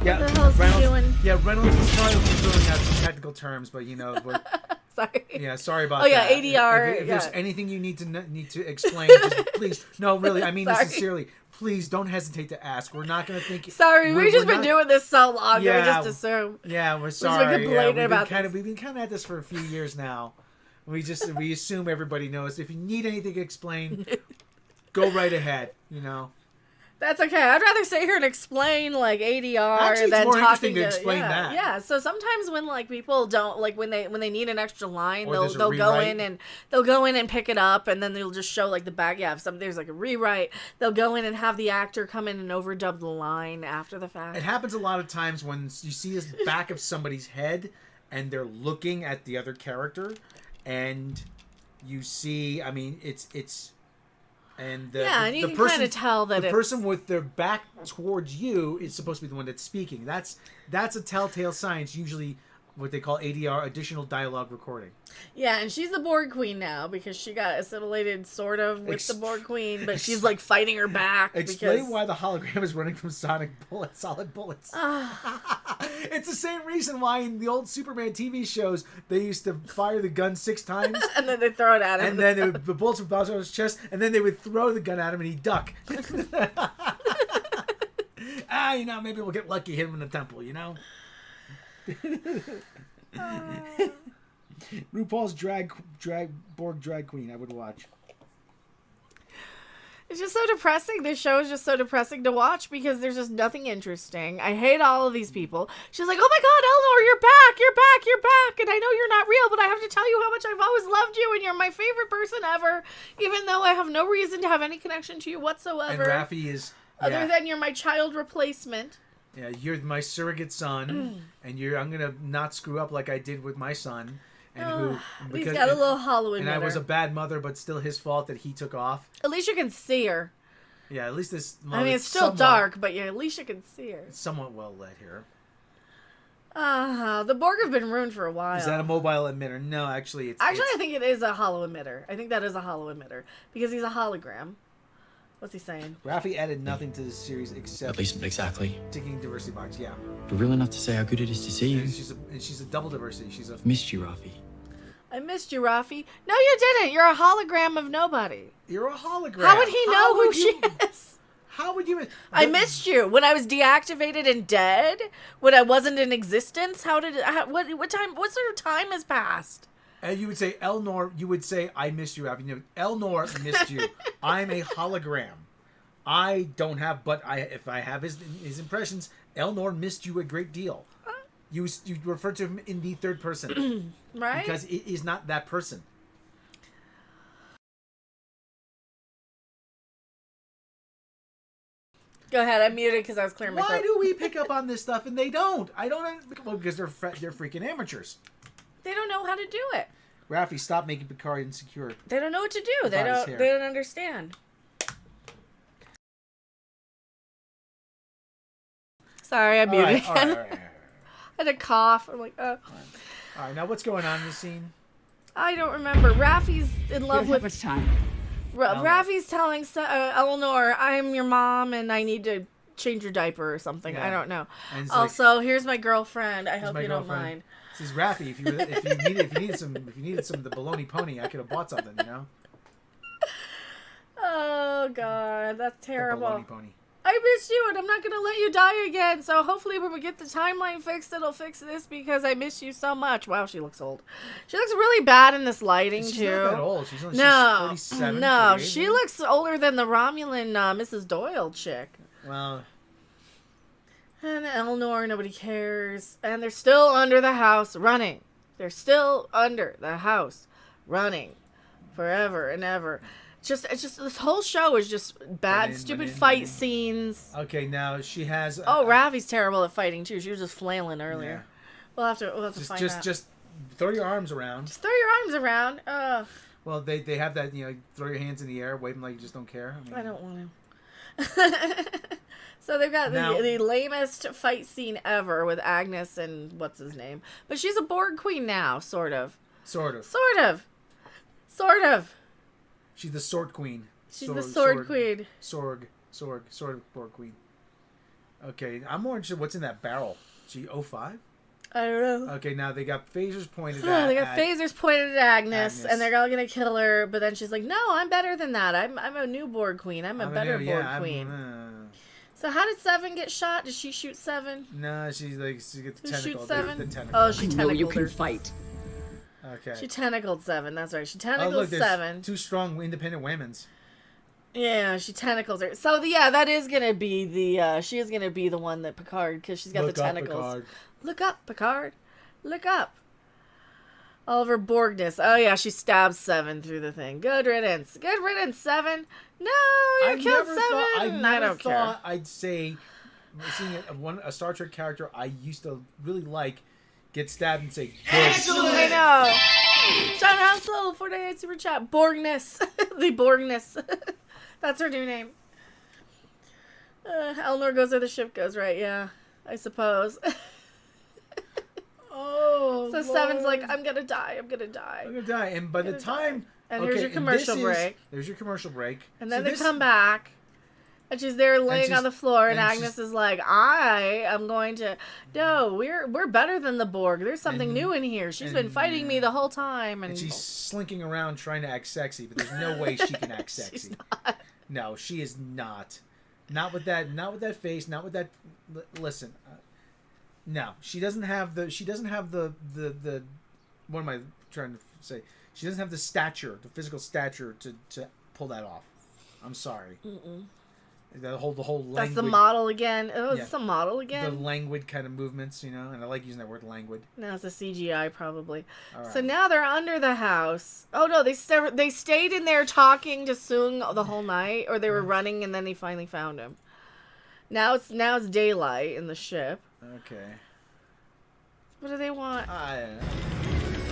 Yeah,
what the hell's he doing?
Yeah, Reynolds was trying to throwing out some technical terms, but
sorry.
Yeah, sorry about that.
Oh yeah, ADR.
If there's anything you need to explain, just please. No, really, I mean this sincerely. Please don't hesitate to ask. We're not going to think.
Sorry, we've just been doing this so long that we just assume.
Yeah, we're sorry.
We've been complaining about this.
We've been kind of at this for a few years now. We assume everybody knows. If you need anything explained, go right ahead.
That's okay. I'd rather sit here and explain like ADR
Actually,
than
it's more
talking
to explain that.
Yeah. So sometimes when like people don't like when they need an extra line, they'll go in and pick it up, and then they'll just show like the back. Yeah, if there's like a rewrite, they'll go in and have the actor come in and overdub the line after the fact.
It happens a lot of times when you see this back of somebody's head and they're looking at the other character, and you see. I mean, it's. And
and you can kind of tell that
the person with their back towards you is supposed to be the one that's speaking. That's a telltale sign. It's usually what they call ADR, additional dialogue recording.
Yeah, and she's the Borg Queen now because she got assimilated sort of with the Borg Queen, but she's like fighting her back.
Explain why the hologram is running from solid bullets. It's the same reason why in the old Superman TV shows they used to fire the gun 6 times.
And then they throw it at him.
And then the bullets would bounce out of his chest, and then they would throw the gun at him and he'd duck. Maybe we'll get lucky, hit him in the temple, RuPaul's Borg drag queen I would watch.
It's just so depressing. This show is just so depressing to watch because there's just nothing interesting. I hate all of these people. She's like, oh my god, Eleanor, you're back, and I know you're not real, but I have to tell you how much I've always loved you, and you're my favorite person ever, even though I have no reason to have any connection to you whatsoever.
And Raffi is...
Other than you're my child replacement.
Yeah, you're my surrogate son, and I'm gonna not screw up like I did with my son, and
he's got a little hollow emitter.
And I was a bad mother, but still his fault that he took off.
At least you can see her.
Yeah, at least this.
I mean, it's still dark, but at least you can see her.
It's somewhat well lit here.
The Borg have been ruined for a while.
Is that a mobile emitter? No, actually,
I think it is a hollow emitter. I think that is a hollow emitter because he's a hologram. What's he saying?
Raffi added nothing to this series except
At least exactly.
ticking diversity box. Yeah.
But real enough to say how good it is to see you.
And she's a double diversity. She's a.
Missed you, Rafi.
I missed you, Raffi. No, you didn't. You're a hologram of nobody.
You're a hologram.
How would he know who she is?
How would you?
I missed you when I was deactivated and dead. When I wasn't in existence. What time? What sort of time has passed?
And you would say, Elnor, you would say, I missed you, Raffi. No, Elnor missed you. I'm a hologram. I don't have, but if I have his impressions, Elnor missed you a great deal. You refer to him in the third person.
Right?
Because it is not that person.
Go ahead, I'm muted because I was clearing my throat.
Why do we pick up on this stuff and they don't? I don't. Well, because they're freaking amateurs.
They don't know how to do it.
Raffi, stop making Picard insecure.
They don't know what to do. They don't understand. Sorry, I'm muted.
All right.
I had a cough. I'm like, oh.
All right, now what's going on in this scene?
I don't remember. Raffi's in love with.
Much time.
Raffi's telling Eleanor, "I'm your mom, and I need to change your diaper or something." Yeah. I don't know. Also, here's my girlfriend. I hope you don't mind.
This is Raffi. If you needed some of the bologna pony, I could have bought something. You know.
Oh God, that's terrible.
The bologna pony.
I missed you, and I'm not gonna let you die again. So hopefully, when we get the timeline fixed, it'll fix this because I miss you so much. Wow, she looks old. She looks really bad in this lighting too.
She's not that old. She's 47.
No, she looks older than the Romulan Mrs. Doyle chick.
Well.
And Eleanor, nobody cares. And they're still under the house running. They're still under the house running forever and ever. It's just this whole show is just bad, stupid fight scenes.
Okay, now she has.
Raffi's terrible at fighting too. She was just flailing earlier. Yeah. We'll have to find out.
Just throw your arms around.
Just throw your arms around.
Well, they have that, throw your hands in the air, wave them like you just don't care.
I don't want to. So they've got the lamest fight scene ever with Agnes and what's his name. But she's a Borg queen now, sort of.
Sort of. She's the sword queen.
She's the sword queen.
Sword Borg queen. Okay, I'm more interested in what's in that barrel. G05?
I don't know.
Okay, now they got phasers pointed at...
They got phasers pointed at Agnes, and they're all going to kill her, but then she's like, no, I'm better than that. I'm a new Borg queen. I'm a better Borg queen. So how did Seven get shot? Did she shoot Seven?
No, she gets the tentacle.
Shoot Seven?
The tentacle.
Oh, she tentacled
you can
her.
fight.
Okay.
She tentacled Seven. That's right. She tentacled Seven.
Two strong, independent women's.
Yeah, she tentacles her. So that is gonna be the. She is gonna be the one that Picard, because she's got the tentacles. Look up, Picard. Look up. All of her Borgness. Oh yeah, she stabs Seven through the thing. Good riddance. Good riddance, Seven. No, you killed Seven.
I never
don't
thought
care.
I'd say seeing a Star Trek character I used to really like get stabbed and say good.
Excellent. I know. John Hansel, 48 super chat. Borgness. The Borgness. That's her new name. Eleanor goes where the ship goes, right? Yeah, I suppose.
Oh,
so
Lord.
Seven's like, I'm gonna die.
And by the time...
And here's your commercial break.
There's your commercial break.
And then they come back. And she's there laying on the floor, and Agnes is like, I am going to... No, we're better than the Borg. There's something new in here. She's been fighting me the whole time. And
she's slinking around trying to act sexy, but there's no way she can act sexy.
She's not.
No, she is not. Not with that face, not with that... Listen. No, she doesn't have the... What am I trying to say? She doesn't have the physical stature to pull that off. I'm sorry.
Mm-mm.
The whole languid...
That's the model again. Oh, it's the model again.
The languid kind of movements, and I like using that word languid.
No, it's a CGI probably.
Right.
So now they're under the house. Oh no, they stayed in there talking to Soong the whole night, or they were running and then they finally found him. Now it's daylight in the ship.
Okay.
What do they want?
I don't know.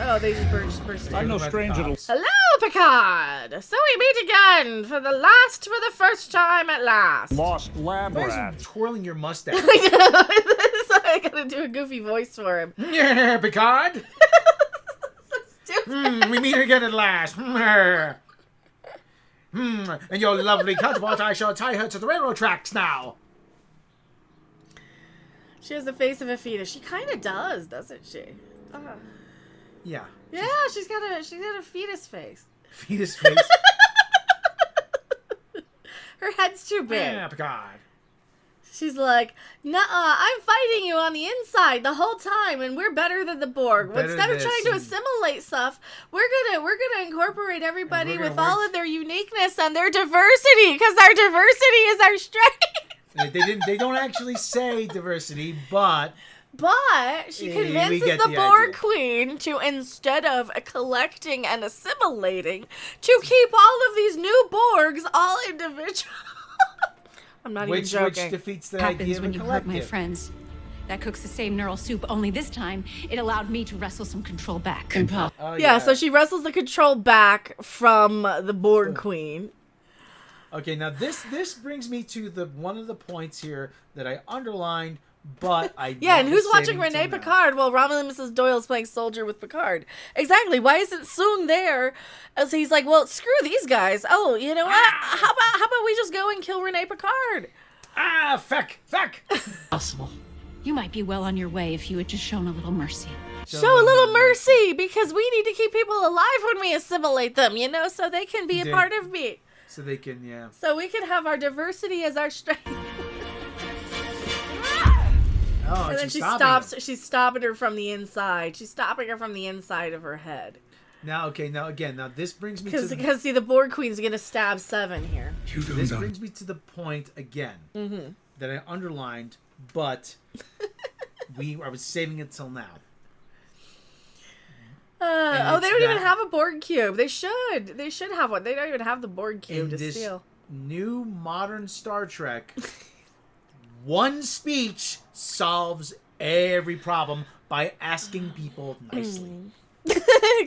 Oh, they just burst in.
I'm no stranger to...
Hello, Picard! So we meet again for the first time at last.
Lost lab
Why is
rat.
you twirling your mustache?
I gotta do a goofy voice for him.
Yeah, Picard.
Stupid.
We meet again at last. And your lovely counterpart, I shall tie her to the railroad tracks now.
She has the face of a fetus. She kind of does, doesn't she?
Yeah.
Yeah, she's got a fetus face.
Fetus face.
Her head's too big.
Yeah, Picard.
She's like, nuh-uh, I'm fighting you on the inside the whole time, and we're better than the Borg.
Better
Instead of
this
trying to
and-
assimilate stuff, we're gonna incorporate everybody
And we're
with
gonna
all
work-
of their uniqueness and their diversity, because our diversity is our strength.
They don't actually say diversity, but
But she
We
convinces
get
the
the
Borg
idea.
Queen to, instead of collecting and assimilating, to keep all of these new Borgs all individual. I'm not even
which
joking.
defeats the
Happens
idea of a
when you hurt my
collective.
friends. That cooks the same neural soup, only this time it allowed me to wrestle some control back.
Oh,
Yeah, so she wrestles the control back from the Borg Queen.
Okay, now this brings me to one of the points here that I underlined, but I
Yeah, and who's
was
watching
saving
Renee
till now.
Picard while Romulan and Mrs. Doyle's playing soldier with Picard? Exactly. Why isn't Soong there? So he's like, well, screw these guys. Oh, you know what? How about we just go and kill Renee Picard?
Ah, feck.
Possible. You might be well on your way if you had just shown a little mercy.
Show a little mercy, because we need to keep people alive when we assimilate them, you know, so they can be a
Dig.
part of me.
So they can, yeah.
So we can have our diversity as our strength.
Oh,
And then she stops. She's stopping her from the inside. She's stopping her from the inside of her head.
Now this brings me to
Because see, the Borg Queen's gonna stab Seven here.
this brings me to the point again that I underlined, but I was saving it till now.
They don't
it's
even
that-
have a Borg cube. They should. They should have one. They don't even have the Borg cube
In
to
this
steal.
new modern Star Trek, one speech solves every problem by asking people nicely.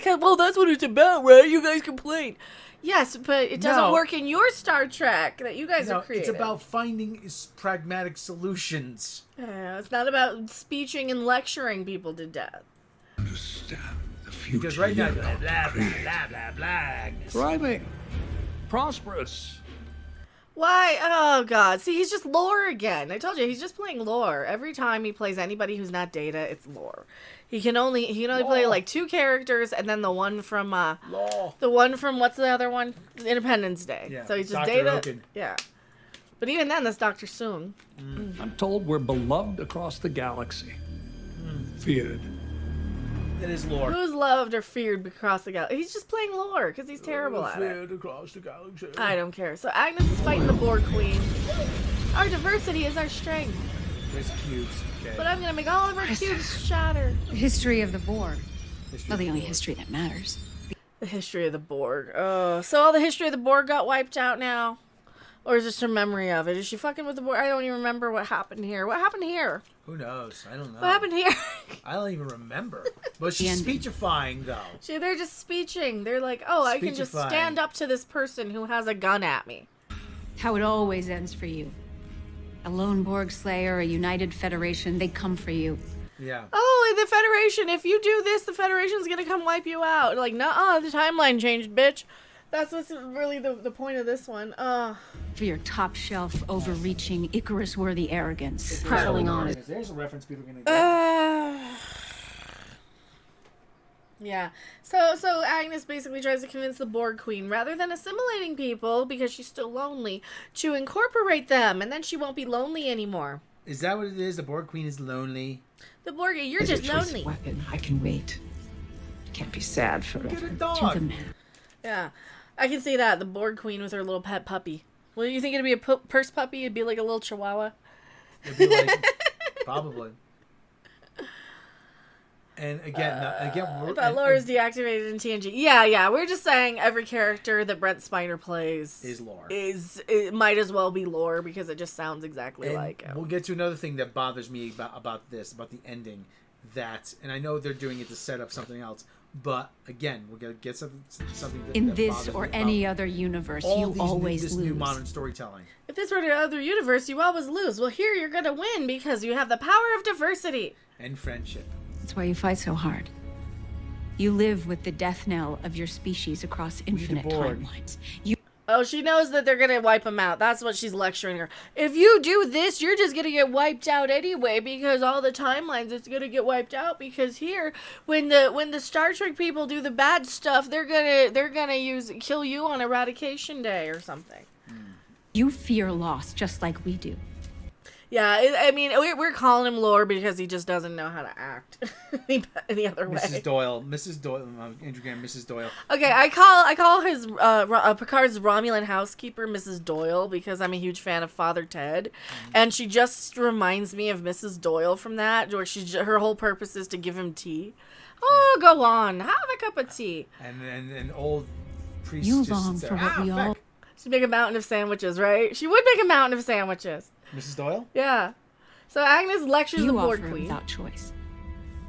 Well, that's what it's about, right? You guys complain. Yes, but it doesn't
No.
work in your Star Trek that you guys
No,
have created.
it's about finding pragmatic solutions.
It's not about speeching and lecturing people to death.
Understand the future.
Because right now,
you're
blah,
about to
blah,
create.
blah, blah, blah.
Thriving. Prosperous.
Why? Oh, God. See, he's just lore again. I told you, he's just playing lore. Every time he plays anybody who's not Data, it's lore. He can only play like two characters, and then the one from what's the other one? Independence Day.
Yeah,
So he's just
Dr.
Data.
Oken.
Yeah. But even then, that's Dr. Soong.
I'm told we're beloved across the galaxy. Feared.
It is lore.
Who's loved or feared across the galaxy? He's just playing lore because he's terrible at it.
Feared across the galaxy.
I don't care. So Agnes is fighting the Borg Queen. Our diversity is our strength.
There's cubes. Okay.
But I'm gonna make all of our cubes shatter.
The history of the Borg.
History
Well, the
of
only
Borg.
history that matters.
The history of the Borg. Oh, so all the history of the Borg got wiped out now? Or is this her memory of it? Is she fucking with the Borg? I don't even remember what happened here. What happened here?
Who knows? I don't know.
What happened here?
I don't even remember. But she's speechifying, though.
They're just speeching. They're like, oh, I can just
Speechifying.
stand up to this person who has a gun at me.
How it always ends for you. A lone Borg slayer, a united federation, they come for you.
Yeah.
Oh, the Federation, if you do this, the Federation's gonna come wipe you out. Like, nuh-uh, the timeline changed, bitch. That's what's really the point of this one.
For your top shelf, overreaching, Icarus-worthy arrogance. Prattling on.
There's a reference people are going to get.
Yeah. So Agnes basically tries to convince the Borg Queen, rather than assimilating people, because she's still lonely, to incorporate them, and then she won't be lonely anymore.
Is that what it is? The Borg Queen is lonely?
The Borg, you're just lonely.
Weapon. I can wait. Can't be sad forever.
Get a
To
dog.
the man.
Yeah. I can see that. The Borg Queen with her little pet puppy. Well, you think it'd be a purse puppy? It'd be like a little chihuahua?
It'd be like, probably. And again,
I thought Laura's deactivated in TNG. Yeah. We're just saying every character that Brent Spiner plays
is lore.
It might as well be lore because it just sounds exactly like him.
We'll get to another thing that bothers me about the ending. And I know they're doing it to set up something else. But again, we're gonna get something
in this or any other universe, you always lose.
New modern storytelling.
If this were another universe, you always lose. Well, here you're gonna win because you have the power of diversity
and friendship.
That's why you fight so hard. You live with the death knell of your species across infinite timelines.
Oh, she knows that they're gonna wipe them out. That's what she's lecturing her. If you do this, you're just gonna get wiped out anyway because all the timelines, it's gonna get wiped out because here, when the Star Trek people do the bad stuff, they're gonna kill you on Eradication Day or something.
You fear loss just like we do.
Yeah, I mean, we're calling him Lore because he just doesn't know how to act any other way.
Mrs. Doyle, Andrew Graham, Mrs. Doyle.
Okay, I call his Picard's Romulan housekeeper Mrs. Doyle because I'm a huge fan of Father Ted, and she just reminds me of Mrs. Doyle from that, where her whole purpose is to give him tea. Oh, go on, have a cup of tea.
And an old priest.
You long for what we all.
She'd make a mountain of sandwiches, right? She would make a mountain of sandwiches.
Mrs. Doyle?
Yeah. So Agnes lectures the Borg Queen.
Without choice.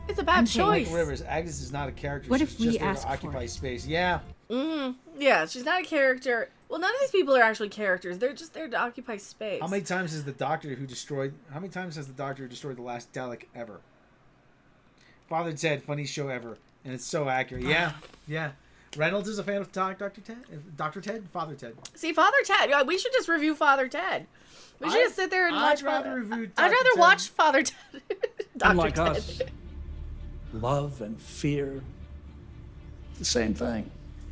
It's a bad choice.
Like Rivers, Agnes is not a character.
What
she's
if we
just there
ask
to occupy
for it?
space? Yeah.
Yeah, she's not a character. Well, none of these people are actually characters. They're just there to occupy space.
How many times has the Doctor destroyed the last Dalek ever? Father Ted, funniest show ever, and it's so accurate. Yeah. Reynolds is a fan of Dr. Ted? Dr. Ted? Father Ted.
See, Father Ted. Yeah, we should just review Father Ted. We should just sit there and watch Father
review
I'd rather watch Father Ted. Dr.
Unlike
Ted.
us, love and fear, the same thing.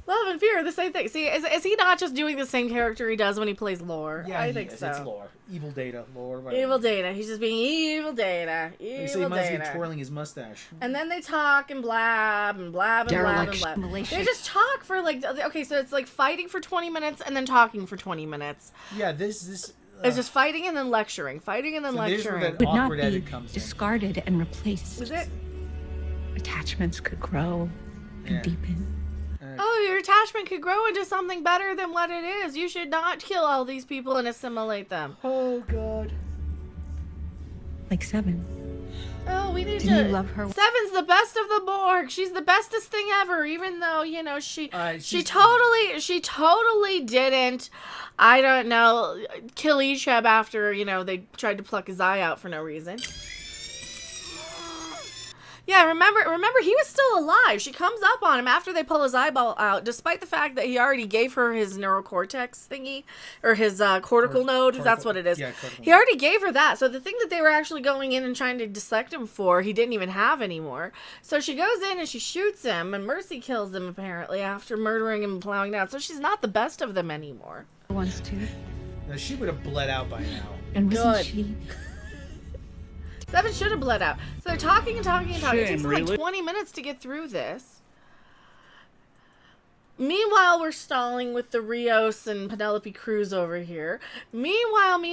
Love and fear are the same thing. See, is he not just doing the same character he does when he plays Lore?
Yeah,
I think so.
It's Lore. Evil Data. Lore. Whatever.
Evil Data. He's just being evil Data.
They say he must be twirling his mustache.
And then they talk and blab and blab and blab and blab. They just talk for okay, so it's like fighting for 20 minutes and then talking for 20 minutes.
Yeah, this
it's just fighting and then lecturing, fighting and then lecturing.
That
would not
awkward
be
edit comes
discarded and replaced.
Is it?
Attachments could grow and deepen.
Oh, your attachment could grow into something better than what it is. You should not kill all these people and assimilate them.
Oh, God.
Like Seven.
Oh, we need
Do
to...
you love her?
Seven's the best of the Borg. She's the bestest thing ever, even though, she totally didn't, I don't know, kill Isheb after, they tried to pluck his eye out for no reason. Yeah, remember he was still alive. She comes up on him after they pull his eyeball out, despite the fact that he already gave her his neurocortex thingy, or his cortical node, that's what it is.
Yeah,
he already gave her that. So the thing that they were actually going in and trying to dissect him for, he didn't even have anymore. So she goes in and she shoots him, and Mercy kills him, apparently, after murdering him and plowing down. So she's not the best of them anymore.
Wants to.
Now, she would have bled out by now.
And wasn't she...
Seven should have bled out. So they're talking and talking and talking. It takes them
really?
like 20 minutes to get through this. Meanwhile, we're stalling with the Rios and Penelope Cruz over here. Meanwhile,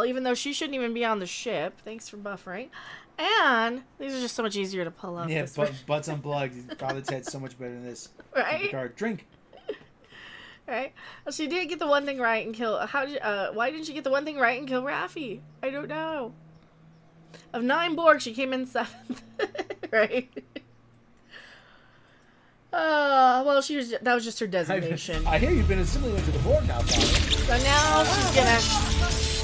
even though she shouldn't even be on the ship. Thanks for buffering. And these are just so much easier to pull up.
Yeah, butts unplugged. Father Ted's so much better than this.
Right?
Picard, drink.
Right? Well, she did get the one thing right and kill... why didn't she get the one thing right and kill Raffi? I don't know. Of 9 Borg, she came in 7th. Right? That was just her designation.
I hear you've been assimilated to the Borg now, Father.
So now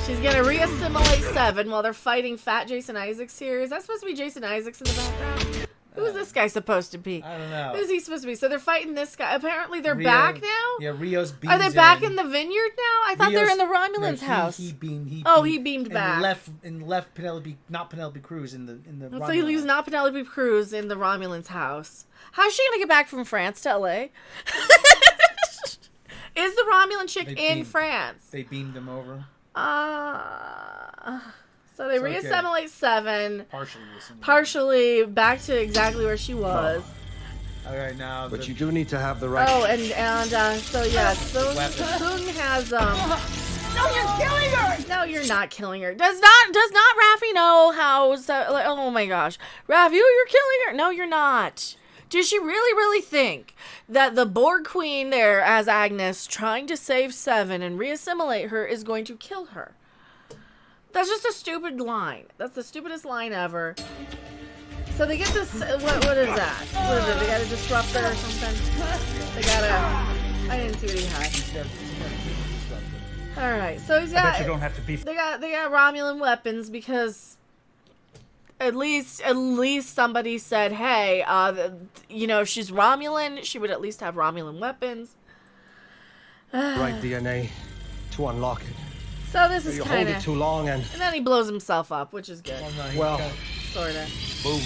she's gonna re-assimilate 7 while they're fighting Fat Jason Isaacs here. Is that supposed to be Jason Isaacs in the background? Who's this guy supposed to be?
I don't know.
Who's he supposed to be? So they're fighting this guy. Apparently they're back now?
Yeah, Rios beams
Are they back in the vineyard now? I thought they were in the Romulans' house.
He beamed
he beamed back.
And left Penelope, not Penelope Cruz, in the
So
Romulan
he leaves not Penelope Cruz in the Romulans' house. How's she gonna get back from France to LA? Is the Romulan chick in France?
They beamed them over.
So they reassimilate 7.
Partially.
Partially back to exactly where she was.
All right, now.
But you do need to have the right.
Oh, so yeah, Soong has No, you're killing her. No, you're not killing her. Does not Raffi know how? Like, oh my gosh, Raffi, you're killing her. No, you're not. Does she really think that the Borg Queen there as Agnes trying to save Seven and reassimilate her is going to kill her? That's just a stupid line. That's the stupidest line ever. So they get this, what is that? What is it? They got a disruptor or something? They got a, I didn't see what he had. Alright, so he's got,
I bet you don't have to be.
they got Romulan weapons because at least somebody said, hey, you know, if she's Romulan, she would at least have Romulan weapons.
Right DNA to unlock it.
So this is
You
kind
hold it too long and
then he blows himself up, which is good.
well,
Sorta.
boom.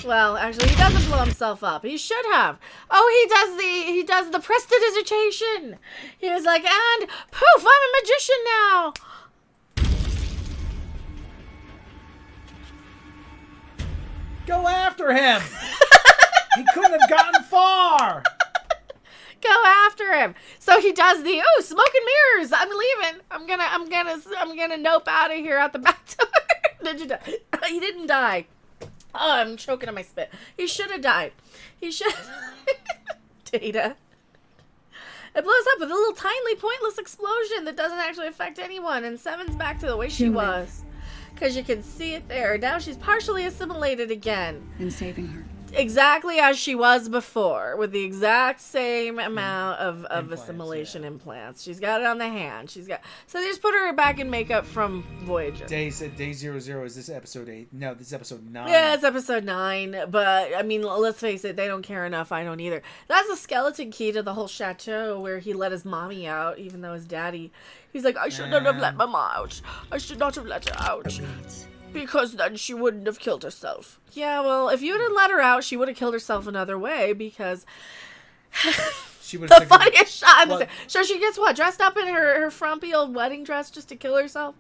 Well, actually, he doesn't blow himself up. He should have. Oh, he does the prestidigitation. He was like, and poof, I'm a magician now.
Go after him. He couldn't have gotten far.
Go after him. So he does the smoke and mirrors. I'm leaving. I'm gonna nope out of here out the back door. Did you die? He didn't die. Oh, I'm choking on my spit. He should have died. He should. Data. It blows up with a little tiny pointless explosion that doesn't actually affect anyone, and Seven's back to the way she was. Because you can see it there. Now she's partially assimilated again.
And saving her.
Exactly as she was before, with the exact same amount of assimilation implants. She's got it on the hand. So they just put her back in makeup from Voyager.
Day 00. Is this episode 8? No, this is episode 9.
Yeah, it's episode 9. But I mean, let's face it, they don't care enough. I don't either. That's the skeleton key to the whole chateau, where he let his mommy out, even though his daddy. He's like, I should not have let Mama out. I should not have let her out. Because then she wouldn't have killed herself. Yeah, well, if you had let her out, she would have killed herself another way, because
she would
the funniest shot. So she gets what? Dressed up in her frumpy old wedding dress just to kill herself?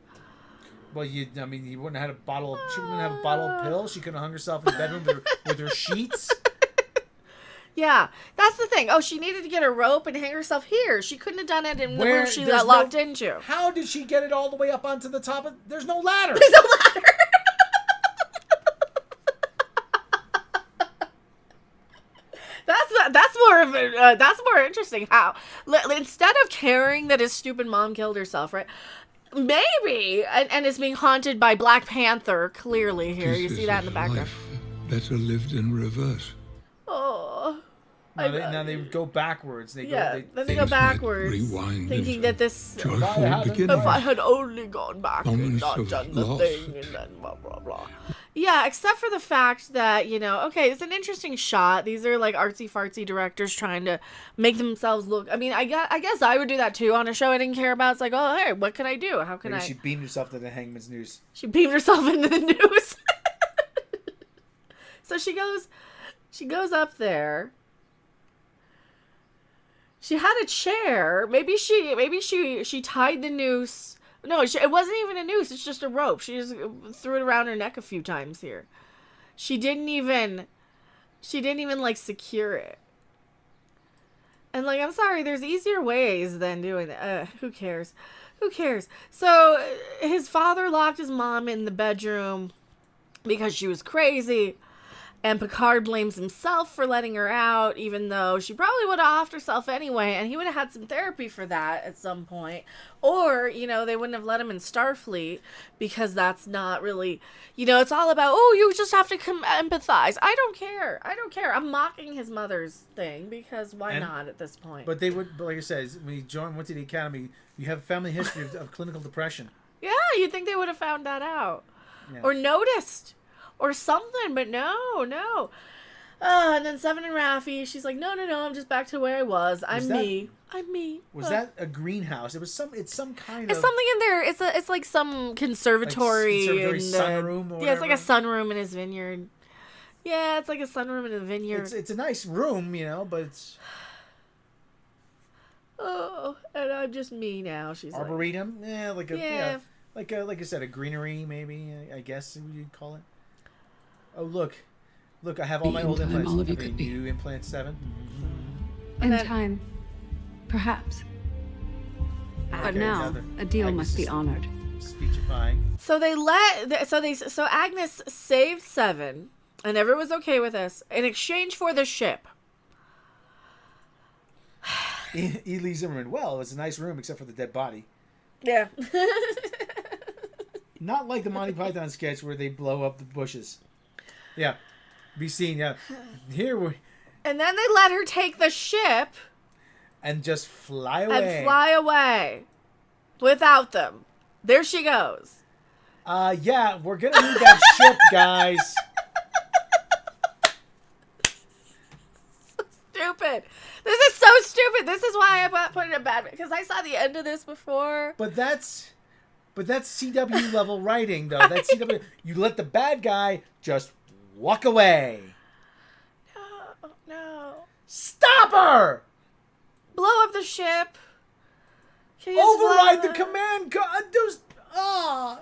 Well, you wouldn't have had a bottle. She wouldn't have a bottle of pills. She couldn't have hung herself in the bedroom with her sheets.
Yeah, that's the thing. Oh, she needed to get a rope and hang herself here. She couldn't have done it in the room she got locked into.
How did she get it all the way up onto the top of? There's no ladder.
There's no ladder. That's more interesting. How instead of caring that his stupid mom killed herself, right? Maybe and is being haunted by Black Panther. Clearly, here you see that in the background.
Better lived in reverse.
Oh.
Now they go backwards. They
go backwards, thinking that this. If I had only gone back and not done the thing, and then blah blah blah. Yeah, except for the fact that, you know, okay, it's an interesting shot. These are like artsy fartsy directors trying to make themselves look. I mean, I guess I would do that too on a show I didn't care about. It's like, oh, hey, what can I do? How can
Maybe she beamed herself to the hangman's noose.
She beamed herself into the noose. So she goes up there. She had a chair. Maybe she tied the noose. No, it wasn't even a noose. It's just a rope. She just threw it around her neck a few times here. She didn't even like secure it. And like, I'm sorry, there's easier ways than doing that. Who cares? So his father locked his mom in the bedroom because she was crazy. And Picard blames himself for letting her out, even though she probably would have offed herself anyway, and he would have had some therapy for that at some point. Or, you know, they wouldn't have let him in Starfleet, because that's not really, you know, it's all about, oh, you just have to empathize. I don't care. I'm mocking his mother's thing, because why not at this point?
But like I said, when you went to the academy, you have a family history of clinical depression.
Yeah, you'd think they would have found that out.
Yeah.
Or noticed. Or something, but no. And then Seven and Raffi, she's like, no, I'm just back to where I was. I'm me.
Was that a greenhouse? It's some kind of.
It's something in there. It's like some conservatory.
Sunroom or whatever.
Yeah, it's like a sunroom in his vineyard. Yeah, it's like a sunroom in a vineyard.
It's a nice room, you know, but it's.
Oh, and I'm just me now. She's
Arboretum? Like I said, a greenery, maybe, I guess you'd call it. Oh, look, I have all my old implants.
All of you
could new implant 7.
In time, perhaps. But now, a deal must be honored.
Speechifying.
So Agnes saved Seven, and everyone was okay with this in exchange for the ship.
Ely Zimmerman. Well, it was a nice room except for the dead body.
Yeah.
Not like the Monty Python sketch where they blow up the bushes. Yeah. Be seen. Yeah. Here we.
And then they let her take the ship
and just fly away.
Without them. There she goes.
Yeah, we're gonna need that ship, guys.
So stupid. This is so stupid. This is why I put it in bad, because I saw the end of this before.
But that's CW level writing, though. That's CW. You let the bad guy just walk away.
No.
Stop her!
Blow up the ship.
Override the command.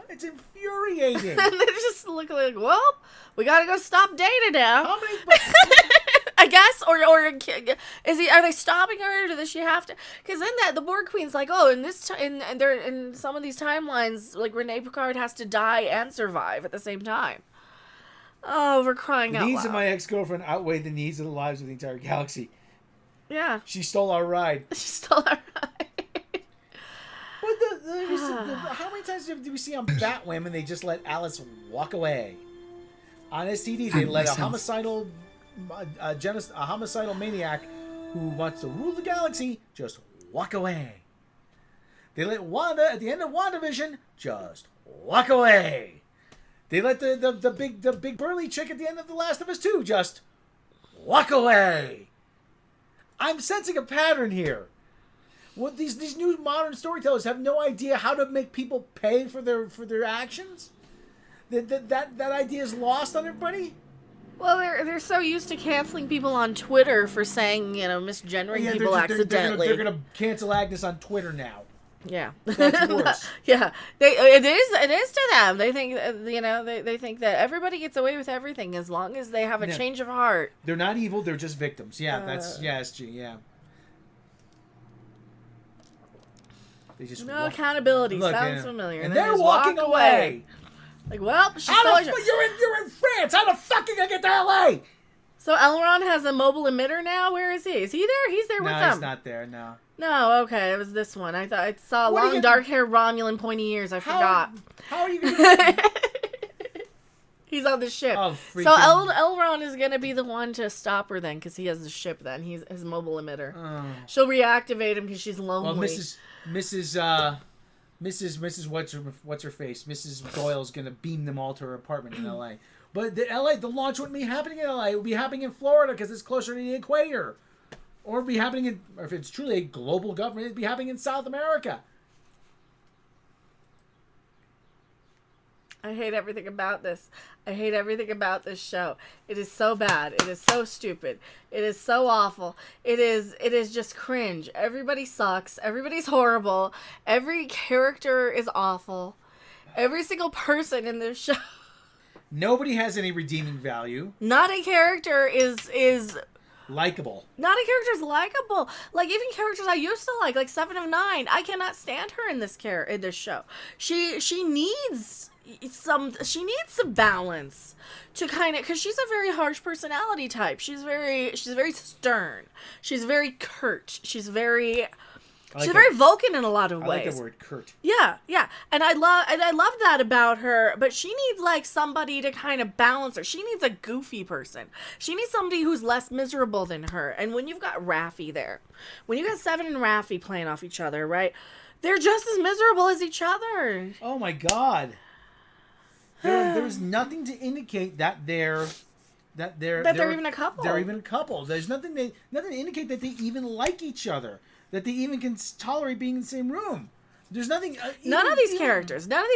It's infuriating.
And they just look like, well, we gotta go stop Data now.
How many?
I guess, or are they stopping her? Or does she have to? Because then the Borg Queen's like, oh, in some of these timelines, like Renee Picard has to die and survive at the same time. Oh, we're crying out loud.
The needs of my ex-girlfriend outweigh the needs of the lives of the entire galaxy.
Yeah.
She stole our ride. But how many times do we see on Batwoman they just let Alice walk away? On STD, they let a homicidal maniac who wants to rule the galaxy just walk away. They let Wanda at the end of WandaVision just walk away. They let the big burly chick at the end of The Last of Us 2 just walk away. I'm sensing a pattern here. What these new modern storytellers have no idea how to make people pay for their actions. That idea is lost on everybody.
Well, they're so used to canceling people on Twitter for saying, misgendering people accidentally.
They're gonna cancel Agnes on Twitter now.
Yeah,
that's worse.
Yeah, it is to them. They think they think that everybody gets away with everything as long as they have a change of heart.
They're not evil. They're just victims. Yeah, SG. Yeah. They just
accountability. Sounds familiar.
And they're walking away.
Like, well, she's
you're in France. How the fuck are you gonna get to LA?
So Elrond has a mobile emitter now. Where is he? Is he there? He's there with them.
No, he's not there. No.
No, okay, it was this one. I thought I saw long, dark-haired Romulan, pointy ears. I forgot.
How are you gonna?
He's on the ship.
Oh,
so Elrond is gonna be the one to stop her then, because he has the ship. Then he's his mobile emitter.
Oh.
She'll reactivate him because she's lonely.
Well, Mrs. what's her face? Mrs. Doyle's gonna beam them all to her apartment in L.A. But the launch wouldn't be happening in L.A. It would be happening in Florida because it's closer to the equator. Or it'd be happening or if it's truly a global government, it'd be happening in South America.
I hate everything about this. I hate everything about this show. It is so bad. It is so stupid. It is so awful. It is just cringe. Everybody sucks. Everybody's horrible. Every character is awful. Every single person in this show.
Nobody has any redeeming value.
Not a character is
likable.
Not a character is likable. Like even characters I used to like 7 of 9. I cannot stand her in this show. She needs some balance to kind of, because she's a very harsh personality type. She's very stern. She's very curt. She's very Vulcan in a lot of ways.
I like the word curt.
Yeah, and I love that about her. But she needs like somebody to kind of balance her. She needs a goofy person. She needs somebody who's less miserable than her. And when you've got Raffi there, when you got Seven and Raffi playing off each other, right? They're just as miserable as each other.
Oh my god. There's nothing to indicate that they're
even a couple.
They're even a couple. There's nothing to indicate that they even like each other. That they even can tolerate being in the same room. There's nothing.
None of these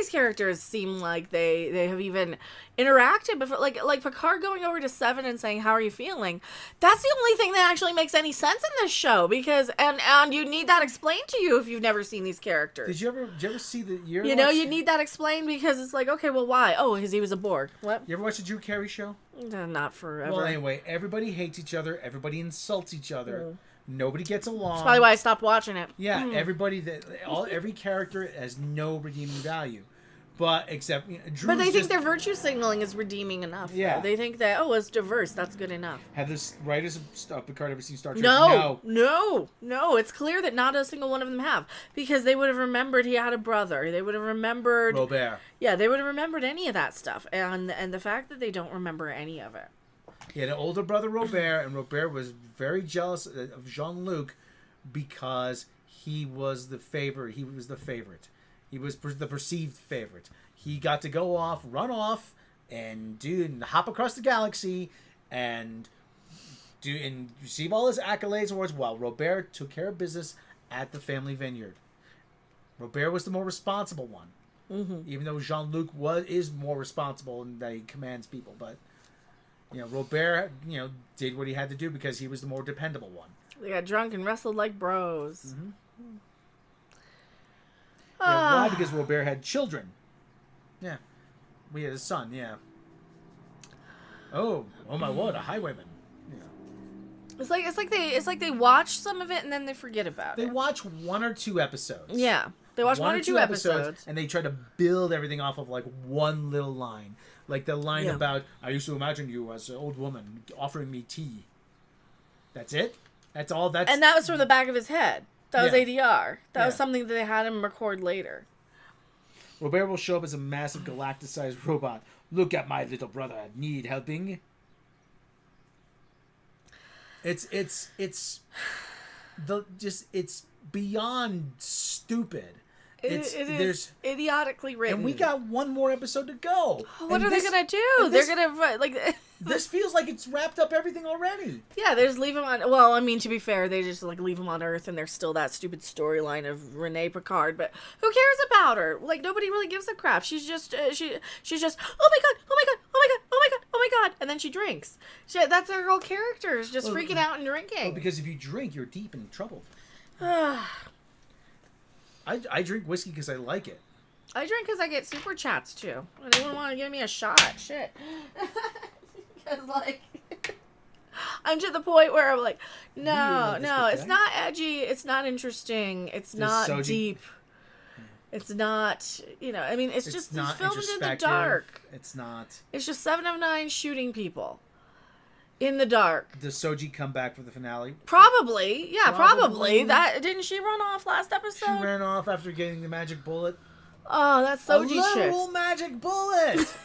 characters seem like they have even interacted before. Like Picard going over to Seven and saying, "How are you feeling?" That's the only thing that actually makes any sense in this show, because and you need that explained to you if you've never seen these characters.
Did you ever see the?
You need that explained because it's like, okay, well, why? Oh, because he was a Borg. What?
You ever watch the Drew Carey show?
Not forever.
Well, anyway, everybody hates each other. Everybody insults each other. Nobody gets along.
That's probably why I stopped watching it.
Yeah, every character has no redeeming value. But except Drew's
but they think their virtue signaling is redeeming enough.
Yeah.
Though. They think that, oh, it's diverse. That's good enough.
Have the writers of Picard ever seen Star Trek?
No. It's clear that not a single one of them have. Because they would have remembered he had a brother. They would have remembered...
Robert.
Yeah, they would have remembered any of that stuff. And the fact that they don't remember any of it.
He had an older brother, Robert, and Robert was very jealous of Jean-Luc because he was the favorite. He was the favorite. He was the perceived favorite. He got to go off, run off, and hop across the galaxy, and receive all his accolades and awards while Robert took care of business at the family vineyard. Robert was the more responsible one, even though Jean-Luc is more responsible and that he commands people. But Robert, did what he had to do because he was the more dependable one.
They got drunk and wrestled like bros.
Why? Because Robert had children. Yeah. We had a son, yeah. Oh my word, a highwayman. Yeah.
It's like they watch some of it and then they forget about it.
They watch 1 or 2 episodes.
Yeah. They watch one or two episodes.
And they try to build everything off of like one little line. Like the line about, I used to imagine you as an old woman offering me tea. That's it? That's all
And that was from the back of his head. That was ADR. That was
Yeah.
something that they had him record later.
Robert will show up as a massive galacticized robot. Look at my little brother. Need helping? It's beyond stupid.
It's idiotically written.
And we got one more episode to go.
What are they gonna do? They're gonna
This feels like it's wrapped up everything already.
Yeah, they just leave him on. Well, I mean, to be fair, they just leave him on Earth, and there's still that stupid storyline of Reeee Picard. But who cares about her? Like nobody really gives a crap. She's just she's just oh my god, oh my god, oh my god, oh my god, oh my god, and then she drinks. That's her whole character is just freaking out and drinking.
Well, because if you drink, you're deep in trouble. I drink whiskey because I like it.
I drink because I get super chats too. Anyone want to give me a shot? Shit. Because I'm to the point where I'm like, no, it's not edgy. It's not interesting. It's not deep. It's not, I mean, it's just
not
filmed in the dark.
It's not.
It's just 7 of 9 shooting people in the dark.
Does Soji come back for the finale?
Probably. Yeah, probably. That didn't she run off last episode?
She ran off after getting the magic bullet.
Oh, that's Soji shit.
A literal magic bullet.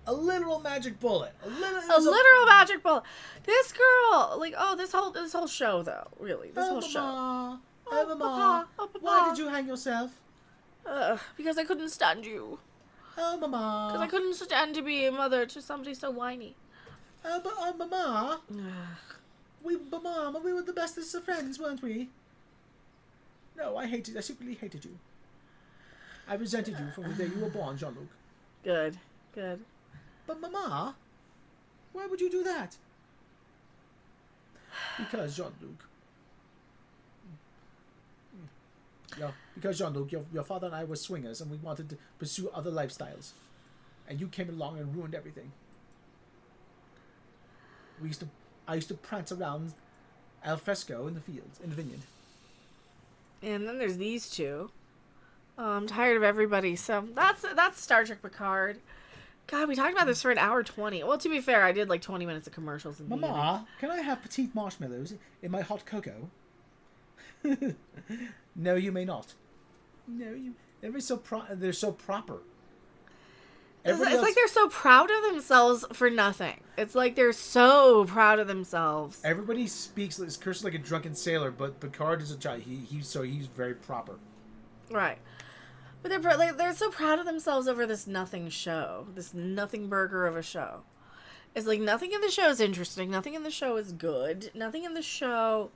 A literal magic bullet. A
literal magic bullet. This girl, this whole show though, really, this whole show.
Mama. Mama. Why did you hang yourself?
Because I couldn't stand you.
Oh, Mama.
Because I couldn't stand to be a mother to somebody so whiny.
Mama. Mama, we were the bestest of friends, weren't we? No, I secretly hated you. I resented you from the day you were born, Jean-Luc.
Good.
But Mama, why would you do that? Because Jean-Luc. Yeah, because Jean-Luc, your father and I were swingers, and we wanted to pursue other lifestyles, and you came along and ruined everything. I used to prance around al fresco in the fields, in the vineyard.
And then there's these two. I'm tired of everybody. So that's Star Trek Picard. God, we talked about this for an hour 20. Well, to be fair, I did 20 minutes of commercials.
Mama, can I have petite marshmallows in my hot cocoa? No, you may not. No, you. They're so proper.
It's like they're so proud of themselves for nothing. It's like they're so proud of themselves.
Everybody speaks, curses like a drunken sailor, but Picard is a child. He's very proper.
Right. But they're so proud of themselves over this nothing show. This nothing burger of a show. It's like nothing in the show is interesting. Nothing in the show is good. Nothing in the show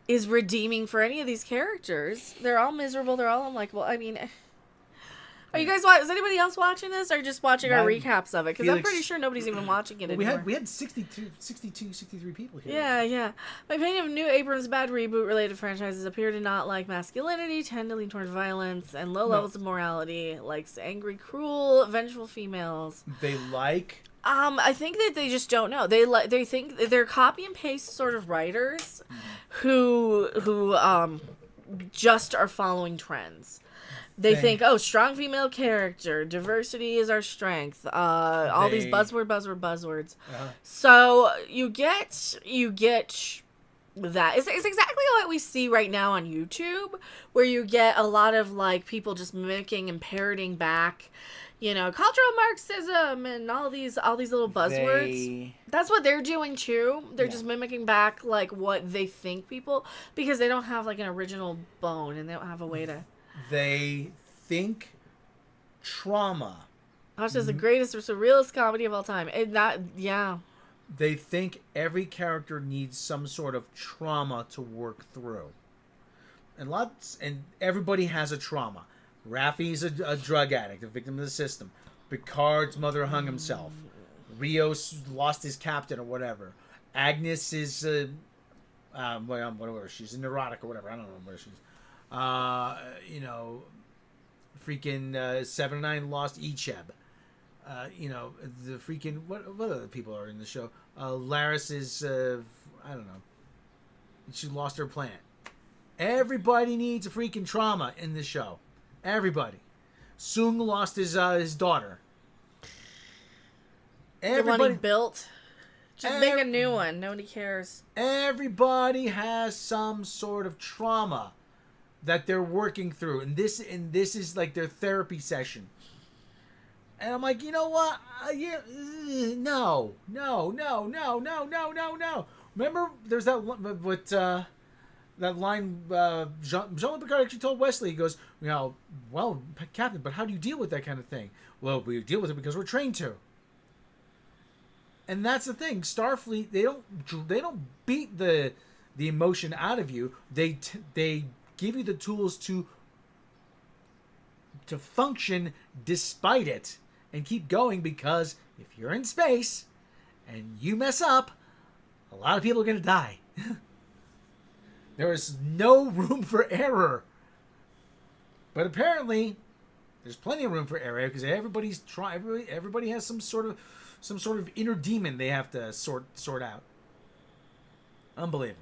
is redeeming for any of these characters. They're all miserable. They're all unlikable. I mean, Are you guys is anybody else watching this, or just watching our recaps of it? Because I'm pretty sure nobody's even watching it anymore.
We had 63 people here.
Yeah. My opinion of New Abrams' bad reboot-related franchises appear to not like masculinity, tend to lean towards violence, and low levels of morality, likes angry, cruel, vengeful females.
They like...
I think that they just don't know. They think they're copy and paste sort of writers who just are following trends. They think, oh, strong female character, diversity is our strength. All these buzzwords. Uh-huh. So you get that. It's exactly what we see right now on YouTube, where you get a lot of like people just mimicking and parroting back, cultural Marxism and all these little buzzwords. That's what they're doing too. They're just mimicking back like what they think people, because they don't have like an original bone and they don't have a way to.
They think trauma.
That's just the greatest, surrealist comedy of all time.
They think every character needs some sort of trauma to work through. And everybody has a trauma. Raffi's a drug addict, a victim of the system. Picard's mother hung himself. Rios lost his captain or whatever. Agnes is whatever. She's a neurotic or whatever. I don't know where she's. Freaking 7 9 lost Icheb. The freaking what other people are in the show? Laris is I don't know. She lost her planet. Everybody needs a freaking trauma in this show. Everybody. Sung lost his daughter.
Everybody, the one he built. Just make a new one. Nobody cares.
Everybody has some sort of trauma that they're working through, and this is like their therapy session. And I'm like, you know what? No. Remember, there's that line Jean-Luc Picard actually told Wesley. He goes, well, Captain, but how do you deal with that kind of thing? Well, we deal with it because we're trained to. And that's the thing. Starfleet, they don't beat the emotion out of you. They give you the tools to function despite it and keep going, because if you're in space and you mess up, a lot of people are going to die. There is no room for error. But apparently there's plenty of room for error, because everybody has some sort of inner demon they have to sort out. Unbelievable.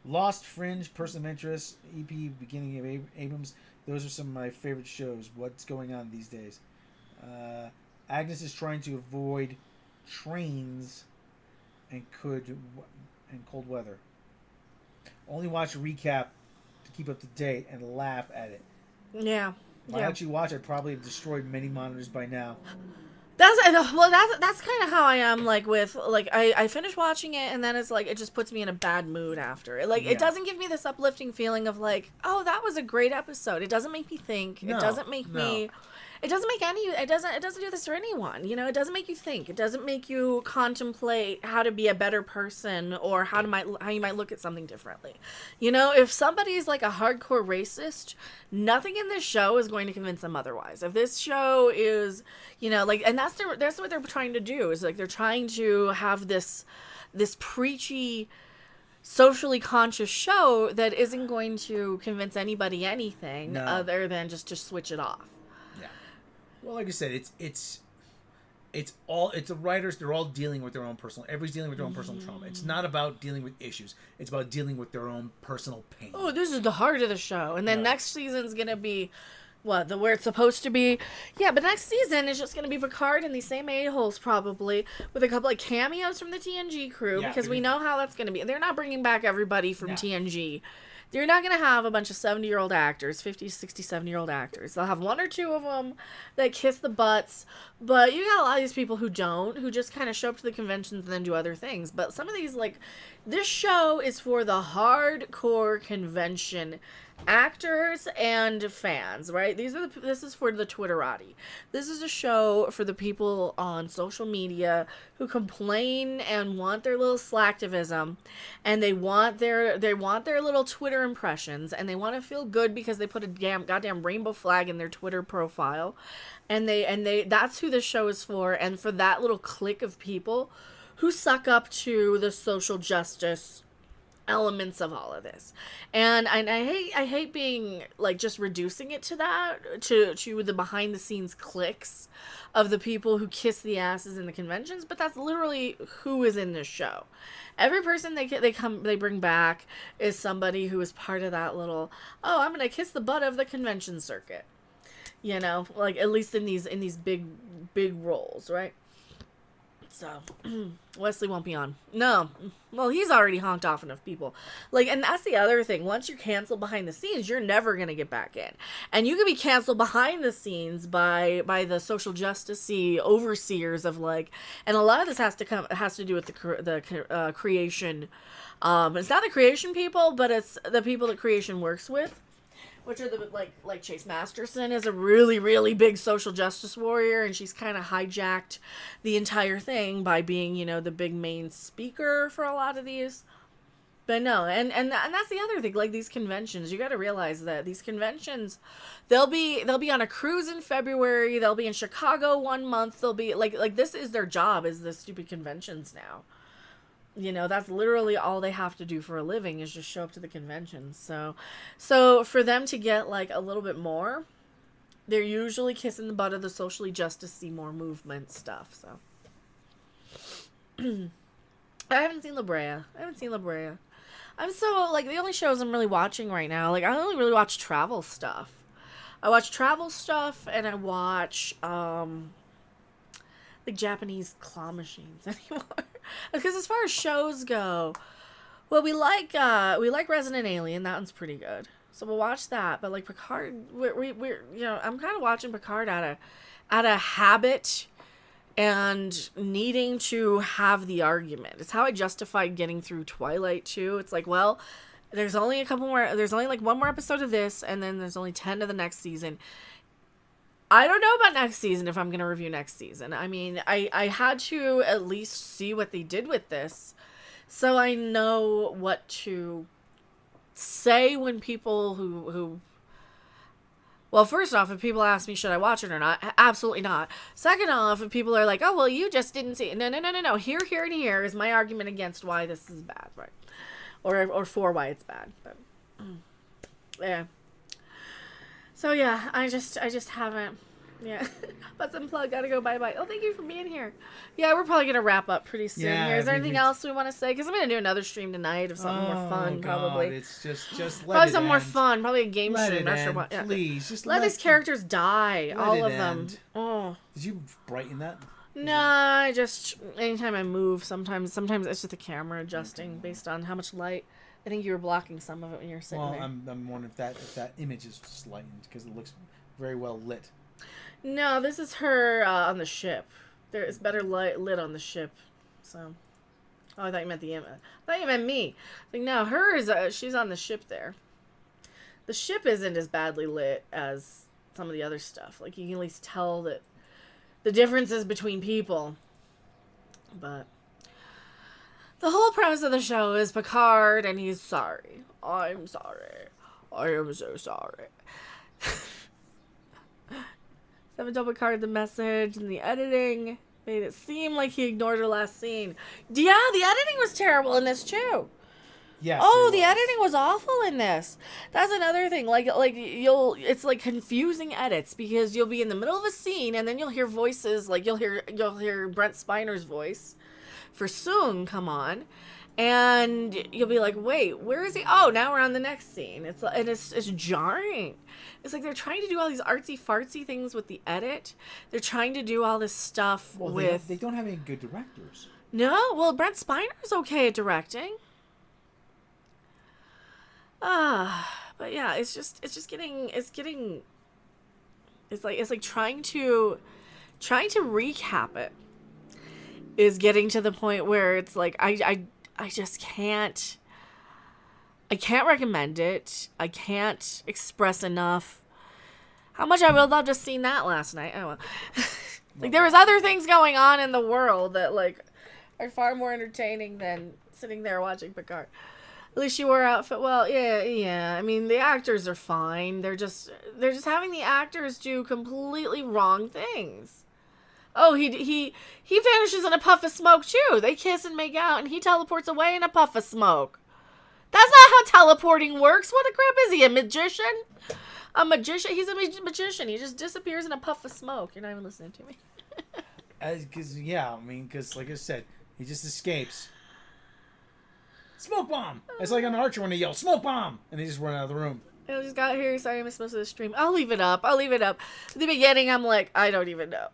Lost, Fringe, Person of Interest, EP, Beginning of Abrams. Those are some of my favorite shows. What's going on these days? Agnes is trying to avoid trains and cold weather. Only watch a recap to keep up to date and laugh at it.
Yeah.
If I actually watch, I'd probably have destroyed many monitors by now.
That's kind of how I am, like, with, like, I finish watching it, and then it's like, it just puts me in a bad mood after. It doesn't give me this uplifting feeling of, like, oh, that was a great episode. It doesn't make me think. It doesn't make me... It doesn't do this for anyone. It doesn't make you think. It doesn't make you contemplate how to be a better person, or how you might look at something differently. If somebody's like a hardcore racist, nothing in this show is going to convince them otherwise. If this show is, and that's what they're trying to do, is like they're trying to have this preachy, socially conscious show that isn't going to convince anybody anything other than just to switch it off.
Well, like I said, it's the writers. They're all dealing with their own everybody's dealing with their own personal trauma. It's not about dealing with issues. It's about dealing with their own personal pain.
Oh, this is the heart of the show. And then next season's gonna be where it's supposed to be. Yeah, but next season is just gonna be Picard and these same a-holes, probably, with a couple of cameos from the TNG crew, because we know how that's gonna be. They're not bringing back everybody from TNG. They're not going to have a bunch of 70-year-old actors, 50, 60, 70-year-old actors. They'll have one or two of them that kiss the butts. But you got a lot of these people who just kind of show up to the conventions and then do other things. But some of these, like, this show is for the hardcore convention actors and fans, right? This is for the Twitterati. This is a show for the people on social media who complain and want their little slacktivism, and they want their little Twitter impressions, and they want to feel good because they put a goddamn rainbow flag in their Twitter profile, and they that's who this show is for, and for that little clique of people who suck up to the social justice elements of all of this. And I hate being like just reducing it to that, to the behind the scenes cliques of the people who kiss the asses in the conventions, but that's literally who is in this show. Every person they bring back is somebody who is part of that little, oh, I'm gonna kiss the butt of the convention circuit, you know, like at least in these big roles, right? So, Wesley won't be on. No. Well, he's already honked off enough people. Like, and that's the other thing. Once you're canceled behind the scenes, you're never going to get back in. And you can be canceled behind the scenes by the social justice-y overseers of, like, and a lot of this has to do with the creation. It's not the creation people, but it's the people that creation works with. Which are the, like Chase Masterson is a really, really big social justice warrior, and she's kind of hijacked the entire thing by being, you know, the big main speaker for a lot of these. But no, and that's the other thing, like these conventions, you got to realize that these conventions, they'll be on a cruise in February, they'll be in Chicago 1 month, they'll be like this is their job, is the stupid conventions now. You know, that's literally all they have to do for a living is just show up to the conventions. So for them to get like a little bit more, they're usually kissing the butt of the socially justice-y more movement stuff. So I haven't seen La Brea. I'm so like the only shows I'm really watching right now. Like I only really watch travel stuff. I watch travel stuff and I watch like Japanese claw machines anymore. Because as far as shows go, well, we like Resident Alien. That one's pretty good, so we'll watch that. But like Picard, we're you know, I'm kind of watching Picard out of habit and needing to have the argument. It's how I justified getting through Twilight too. It's like, well, there's only like one more episode of this, and then there's only 10 of the next season. I don't know about next season if I'm going to review next season. I mean, I had to at least see what they did with this, so I know what to say when people who well, first off, if people ask me should I watch it or not, absolutely not. Second off, if people are like, oh, well, you just didn't see it. No. Here, and here is my argument against why this is bad, right? Or for why it's bad. But yeah. So yeah, I just haven't. Yeah. Butts unplugged, gotta go, bye. Oh, thank you for being here. Yeah, we're probably gonna wrap up pretty soon here. Is there anything else we want to say? Because I'm gonna do another stream tonight of something more fun, probably.
It's just let
probably
it
something more
end.
fun, probably a game
Let
stream.
it
Not sure
end,
what. Yeah.
please. Just
let these characters die,
let
all
it
of them.
end.
Oh.
Did you brighten that?
No, I just anytime I move, sometimes it's just the camera adjusting based on how much light. I think you were blocking some of it when you were sitting there.
I'm wondering if that image is slightened because it looks very well lit.
No, this is her on the ship. There is better light lit on the ship. So, oh, I thought you meant the image. I thought you meant me. Like, no, her is she's on the ship there. The ship isn't as badly lit as some of the other stuff. Like, you can at least tell that the differences between people. But the whole premise of the show is Picard, and he's sorry. I'm sorry. I am so sorry. Seven told Picard the message, and the editing made it seem like he ignored her last scene. Yeah, the editing was terrible in this too.
Yes.
Oh, the editing was awful in this. That's another thing. Like it's like confusing edits because you'll be in the middle of a scene and then you'll hear voices. Like you'll hear Brent Spiner's voice for Soong come on, and you'll be like, wait, where is he? Oh, now we're on the next scene. It's jarring. It's like they're trying to do all these artsy fartsy things with the edit. They're trying to do all this stuff with.
They don't have any good directors.
No, well, Brent Spiner's okay at directing. But yeah, it's like trying to recap it is getting to the point where it's like I just can't I can't recommend it. I can't express enough how much I would love to have seen that last night. Oh, well. Like, there was other things going on in the world that, like, are far more entertaining than sitting there watching Picard. At least she wore outfit. Well, yeah. I mean, the actors are fine. They're just having the actors do completely wrong things. Oh, he vanishes in a puff of smoke too. They kiss and make out, and he teleports away in a puff of smoke. That's not how teleporting works. What the crap is he? A magician? A magician? He's a magician. He just disappears in a puff of smoke. You're not even listening to me.
Because like I said, he just escapes. Smoke bomb! It's like an archer when they yell, smoke bomb! And they just run out of the room.
I just got here. Sorry, I missed most of the stream. I'll leave it up. At the beginning, I'm like, I don't even know.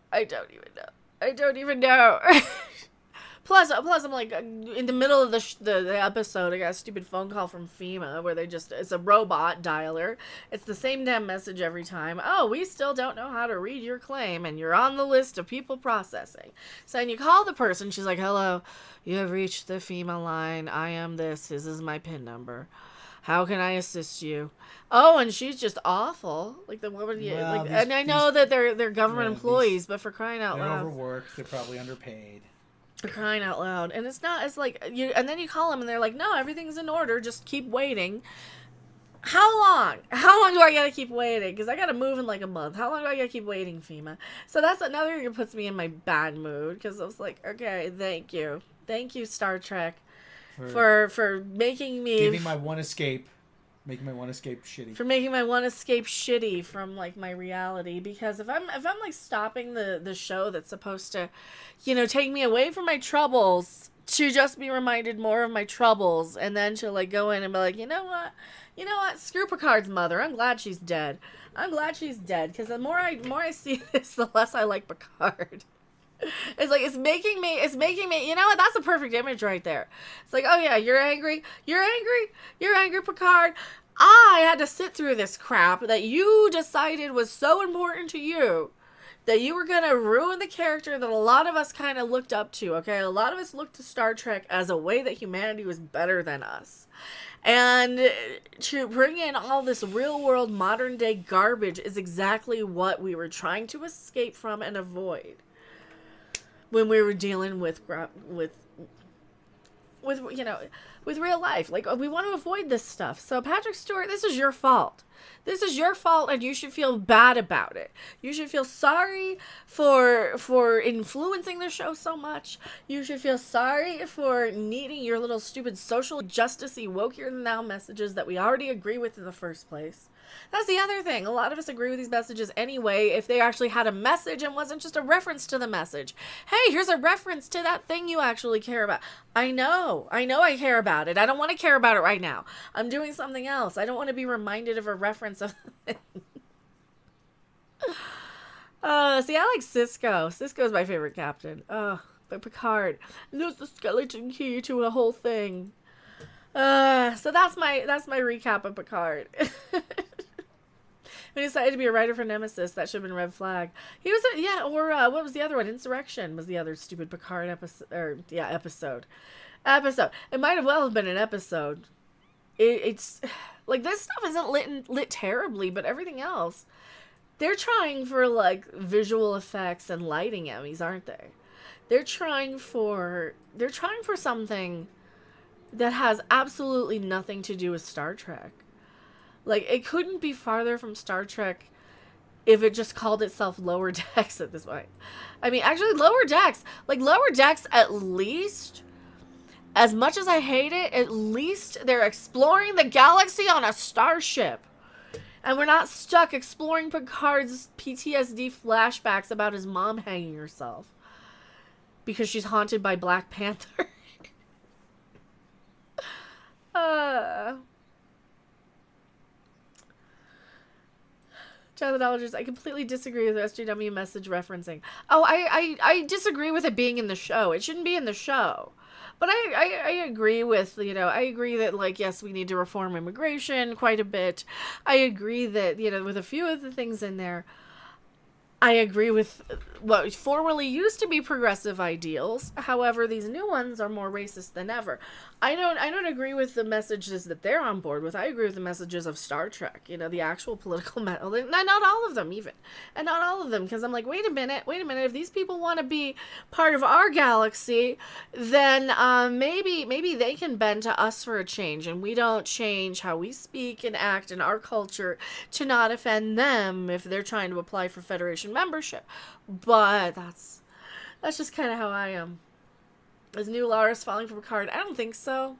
Plus, I'm like, in the middle of the episode, I got a stupid phone call from FEMA where it's a robot dialer. It's the same damn message every time. Oh, we still don't know how to read your claim, and you're on the list of people processing. So, and you call the person, she's like, hello, you have reached the FEMA line. I am this is my PIN number. How can I assist you? Oh, and she's just awful. Like the woman, and I know that they're government employees, but for crying out loud.
They're overworked, they're probably underpaid.
For crying out loud. And it's like and then you call them and they're like, no, everything's in order, just keep waiting. How long do I gotta keep waiting? Because I gotta move in like a month. How long do I gotta keep waiting, FEMA? So that's another thing that puts me in my bad mood, because I was like, okay, thank you Star Trek for making me
giving my one escape. Making my one escape shitty.
For making my one escape shitty from, like, my reality. Because if I'm like, stopping the show that's supposed to, take me away from my troubles to just be reminded more of my troubles, and then to, like, go in and be like, you know what? Screw Picard's mother. I'm glad she's dead. Because the more I see this, the less I like Picard. It's like, it's making me, you know what, that's a perfect image right there. It's like, oh yeah, you're angry, Picard. I had to sit through this crap that you decided was so important to you, that you were gonna ruin the character that a lot of us kind of looked up to, okay? A lot of us looked to Star Trek as a way that humanity was better than us. And to bring in all this real-world, modern-day garbage is exactly what we were trying to escape from and avoid when we were dealing with real life. Like, we want to avoid this stuff. So Patrick Stewart, this is your fault. And you should feel bad about it. You should feel sorry for influencing the show so much. You should feel sorry for needing your little stupid social justice-y woke-here-than-thou messages that we already agree with in the first place. That's the other thing. A lot of us agree with these messages anyway if they actually had a message and wasn't just a reference to the message. Hey, here's a reference to that thing you actually care about. I know I care about it. I don't want to care about it right now. I'm doing something else. I don't want to be reminded of a reference of the thing. See, I like Cisco. Cisco's my favorite captain. But Picard knows the skeleton key to a whole thing. So that's my recap of Picard. When he decided to be a writer for Nemesis, that should have been Red Flag. He was what was the other one? Insurrection was the other stupid Picard episode. It might have well have been an episode. It's like, this stuff isn't lit terribly, but everything else, they're trying for, like, visual effects and lighting Emmys, aren't they? They're trying for something that has absolutely nothing to do with Star Trek. Like, it couldn't be farther from Star Trek if it just called itself Lower Decks at this point. I mean, actually, Lower Decks, at least, as much as I hate it, at least they're exploring the galaxy on a starship. And we're not stuck exploring Picard's PTSD flashbacks about his mom hanging herself because she's haunted by Black Panther. Methodologist, I completely disagree with SJW message referencing. Oh, I disagree with it being in the show. It shouldn't be in the show. But I agree with, I agree that, like, yes, we need to reform immigration quite a bit. I agree that, with a few of the things in there, I agree with what formerly used to be progressive ideals. However, these new ones are more racist than ever. I don't agree with the messages that they're on board with. I agree with the messages of Star Trek. You know, the actual political not all of them even, and not all of them, because I'm like, wait a minute. If these people want to be part of our galaxy, then maybe they can bend to us for a change, and we don't change how we speak and act in our culture to not offend them if they're trying to apply for Federation membership. But that's just kind of how I am. Is New Laris falling for Picard? I don't think so.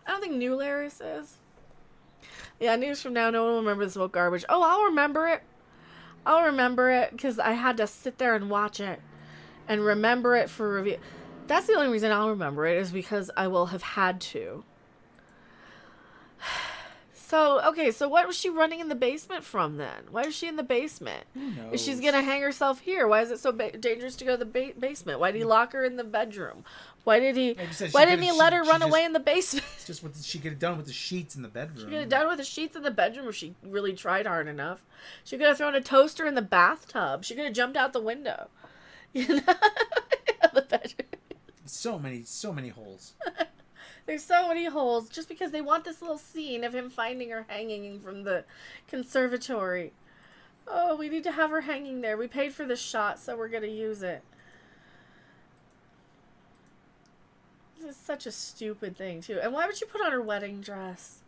I don't think New Laris is. Yeah, news from now. No one will remember the smoke garbage. Oh, I'll remember it. I'll remember it because I had to sit there and watch it and remember it for review. That's the only reason I'll remember it, is because I will have had to. So, okay, so what was she running in the basement from then? Why is she in the basement?
Who knows?
If she's going to hang herself here, why is it so dangerous to go to the basement? Why did he lock her in the bedroom? Why didn't he let her run away in the basement?
It's just what she could have done with the sheets in the bedroom.
She could have done with the sheets in the bedroom if she really tried hard enough. She could have thrown a toaster in the bathtub. She could have jumped out the window. You know? The bedroom.
So many holes.
There's so many holes just because they want this little scene of him finding her hanging from the conservatory. Oh, we need to have her hanging there. We paid for this shot, so we're going to use it. This is such a stupid thing, too. And why would she put on her wedding dress?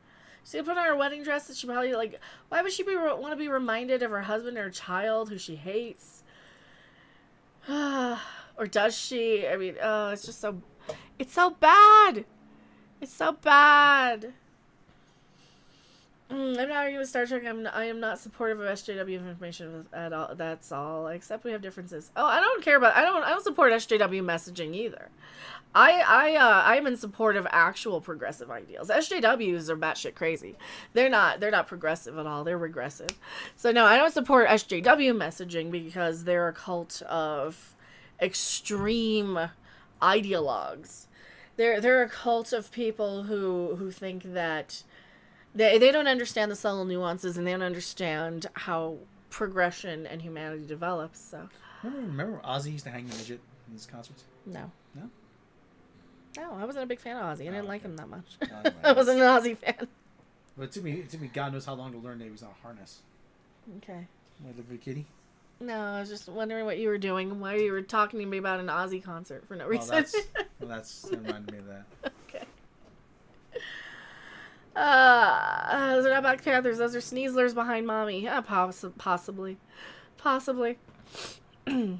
She's going to put on her wedding dress that she probably, like... Why would she want to be reminded of her husband or her child who she hates? Or does she? I mean, oh, it's just so... It's so bad! It's so bad. I'm not arguing with Star Trek. I am not supportive of SJW information at all. That's all. Except we have differences. Oh, I don't care about. I don't support SJW messaging either. I'm in support of actual progressive ideals. SJWs are batshit crazy. They're not progressive at all. They're regressive. So no, I don't support SJW messaging because they're a cult of extreme ideologues. They're a cult of people who think that they don't understand the subtle nuances, and they don't understand how progression and humanity develops. So
remember Ozzy used to hang the midget in his concerts?
No,
I
wasn't a big fan of Ozzy. I didn't like him that much.
Right.
I wasn't an Ozzy fan.
But it took me God knows how long to learn that he was on a harness.
Okay.
My little kitty.
No, I was just wondering what you were doing, why you were talking to me about an Ozzy concert for no reason.
That reminded me of that.
Okay. Those are not Black Panthers. Those are Sneezlers behind mommy. Yeah, possibly.
You're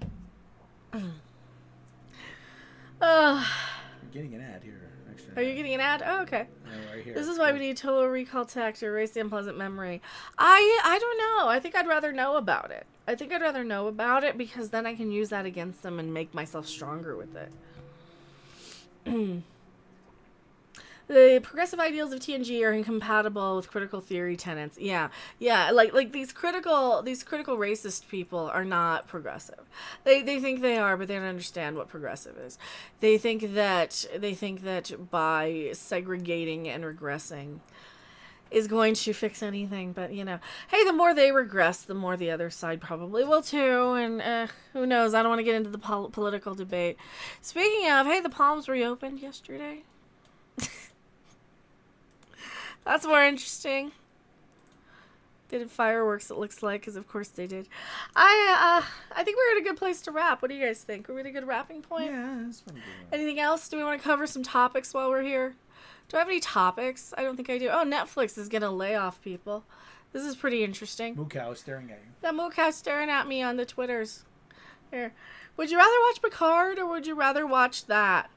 getting an ad here. Actually.
Are you getting an ad? Oh, okay.
Yeah, right here.
This is why we need Total Recall Tech to erase the unpleasant memory. I don't know. I think I'd rather know about it. Because then I can use that against them and make myself stronger with it. The progressive ideals of TNG are incompatible with critical theory tenets. Yeah. Like these critical racist people are not progressive. They think they are, but they don't understand what progressive is. They think that by segregating and regressing is going to fix anything. But hey, the more they regress, the more the other side probably will too. And who knows? I don't want to get into the political debate. Speaking of, hey, the Palms reopened yesterday. That's more interesting. They did fireworks, it looks like, because of course they did. I think we're at a good place to wrap. What do you guys think? Are we at a good wrapping point?
Yeah, that's pretty good.
Anything else? Do we want to cover some topics while we're here? Do I have any topics? I don't think I do. Oh, Netflix is going to lay off people. This is pretty interesting.
Moo cow is staring at you.
That moo cow staring at me on the Twitters. Here. Would you rather watch Picard or would you rather watch that?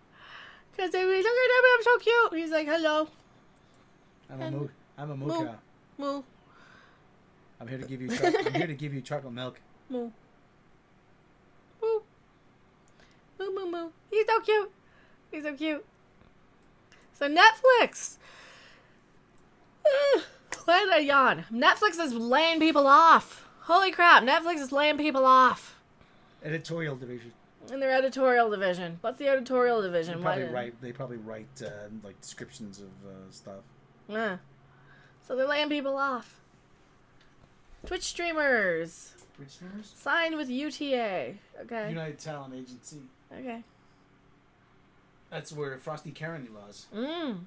Because they look at him, I'm so cute. He's like, hello.
I'm a moo cow.
Moo.
I'm here to give you chocolate milk.
Moo. Moo. Moo moo moo. He's so cute. So Netflix. Why did I yawn? Netflix is laying people off. Holy crap! Netflix is laying people off.
Editorial division.
In their editorial division. What's the editorial division?
They probably write like descriptions of stuff.
So they're laying people off. Twitch streamers.
Twitch streamers?
Signed with UTA. Okay.
United Talent Agency.
Okay.
That's where Frosty Karen was.
Well,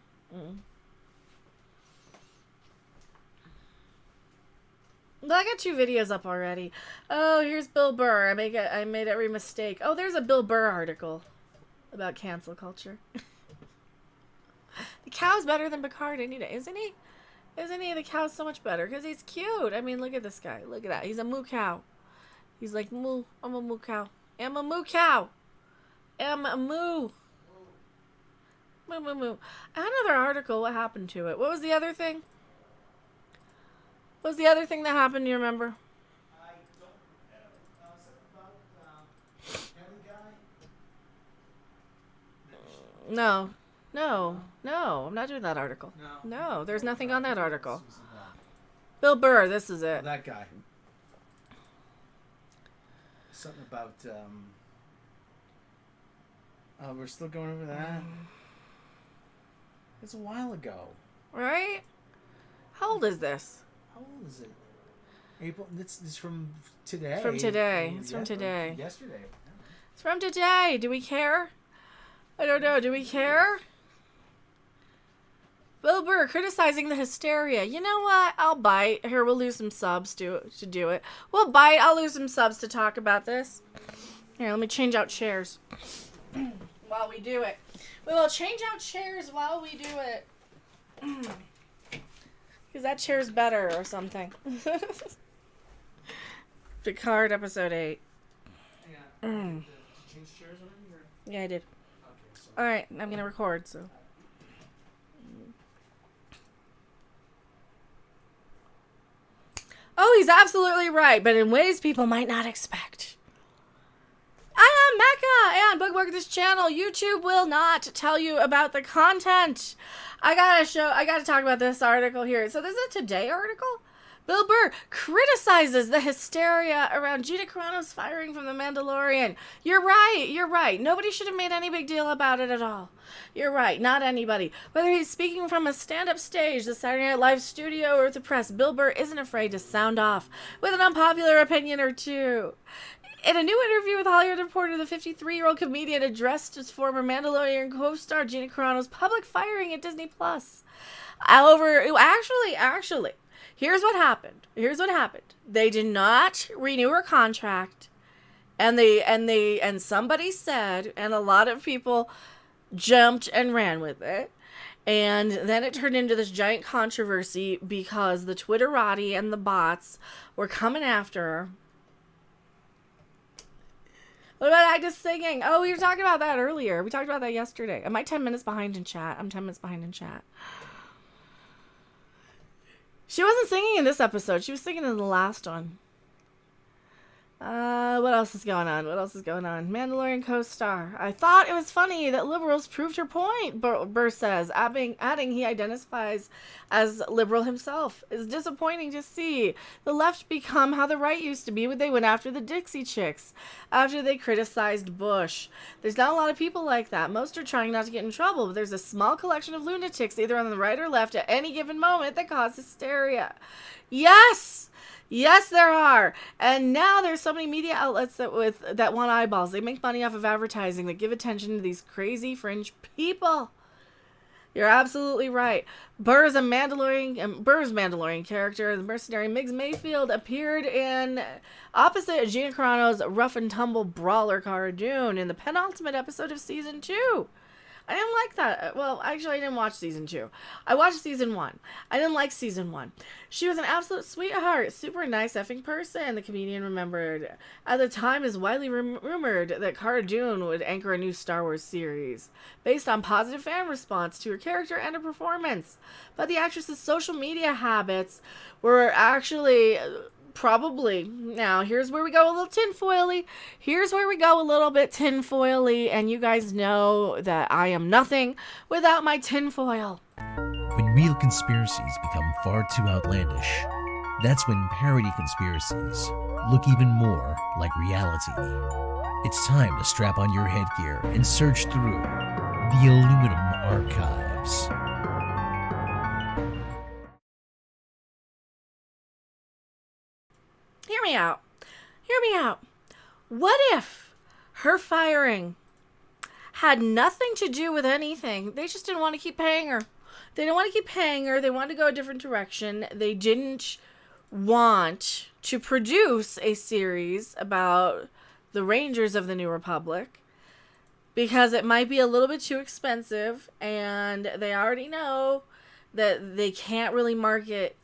I got 2 videos up already. Oh, here's Bill Burr. I made every mistake. Oh, there's a Bill Burr article about cancel culture. The cow's better than Picard, isn't he? Isn't he? The cow's so much better because he's cute. I mean, look at this guy. Look at that. He's a moo cow. He's like, moo. I'm a moo cow. I'm a moo cow. I'm a moo. Moo, moo, moo. I had another article. What happened to it? What was the other thing? What was the other thing that happened? Do you remember?
I don't something about
No. No, I'm not doing that article. No, there's nothing on that article. Bill Burr, this is it.
That guy. Something about, oh, we're still going over that? It's a while ago.
Right? How old is this?
How old is it? April, this is from today.
It's from today. It's from today.
Yesterday.
It's from today. Do we care? I don't know. Do we care? Bill Burr criticizing the hysteria. You know what? I'll bite. Here, we'll lose some subs to do it. We'll bite. I'll lose some subs to talk about this. Here, let me change out chairs while we do it. We will change out chairs while we do it. Because that chair's better or something. Picard episode 8.
Yeah. Did you change chairs already? Or?
Yeah, I did.
Okay, so.
Alright, I'm going to record, so. Oh, he's absolutely right, but in ways people might not expect. I am Mecca, and bookmark this channel. YouTube will not tell you about the content. I gotta talk about this article here. So this is a Today article? Bill Burr criticizes the hysteria around Gina Carano's firing from The Mandalorian. You're right. Nobody should have made any big deal about it at all. You're right, not anybody. Whether he's speaking from a stand-up stage, the Saturday Night Live studio, or the press, Bill Burr isn't afraid to sound off with an unpopular opinion or two. In a new interview with Hollywood Reporter, the 53-year-old comedian addressed his former Mandalorian co-star Gina Carano's public firing at Disney+. Actually, here's what happened. They did not renew her contract, and somebody said, and a lot of people jumped and ran with it, and then it turned into this giant controversy because the Twitterati and the bots were coming after her. What about Agnes singing? Oh, we were talking about that earlier. We talked about that yesterday. Am I 10 minutes behind in chat? I'm 10 minutes behind in chat. She wasn't singing in this episode. She was singing in the last one. What else is going on? Mandalorian co-star. I thought it was funny that liberals proved her point, Burr says, adding he identifies as liberal himself. It's disappointing to see the left become how the right used to be when they went after the Dixie Chicks, after they criticized Bush. There's not a lot of people like that. Most are trying not to get in trouble, but there's a small collection of lunatics, either on the right or left, at any given moment that cause hysteria. Yes, there are. And now there's so many media outlets that want eyeballs. They make money off of advertising that give attention to these crazy fringe people. You're absolutely right. Burr's Mandalorian character, the mercenary Miggs Mayfield, appeared in opposite Gina Carano's rough and tumble brawler Cara Dune in the penultimate episode of season 2. I didn't like that. Well, actually, I didn't watch season 2. I watched season 1. I didn't like season 1. She was an absolute sweetheart, super nice effing person, the comedian remembered. At the time, it is widely rumored that Cara Dune would anchor a new Star Wars series, based on positive fan response to her character and her performance. But the actress's social media habits were actually... probably. Now, here's where we go a little tinfoily. And you guys know that I am nothing without my tinfoil.
When real conspiracies become far too outlandish, that's when parody conspiracies look even more like reality. It's time to strap on your headgear and search through the aluminum archives.
me out. Hear me out. What if her firing had nothing to do with anything? They just didn't want to keep paying her. They didn't want to keep paying her. They wanted to go a different direction. They didn't want to produce a series about the Rangers of the New Republic because it might be a little bit too expensive, and they already know that they can't really market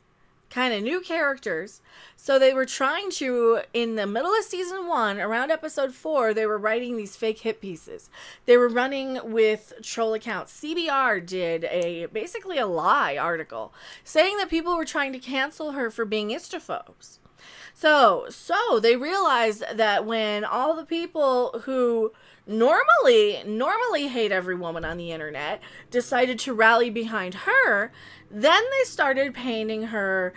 kind of new characters. So they were trying to, in the middle of season 1, around episode 4, they were writing these fake hit pieces. They were running with troll accounts. CBR did basically a lie article saying that people were trying to cancel her for being istophobes. So they realized that when all the people who normally hate every woman on the internet decided to rally behind her, then they started painting her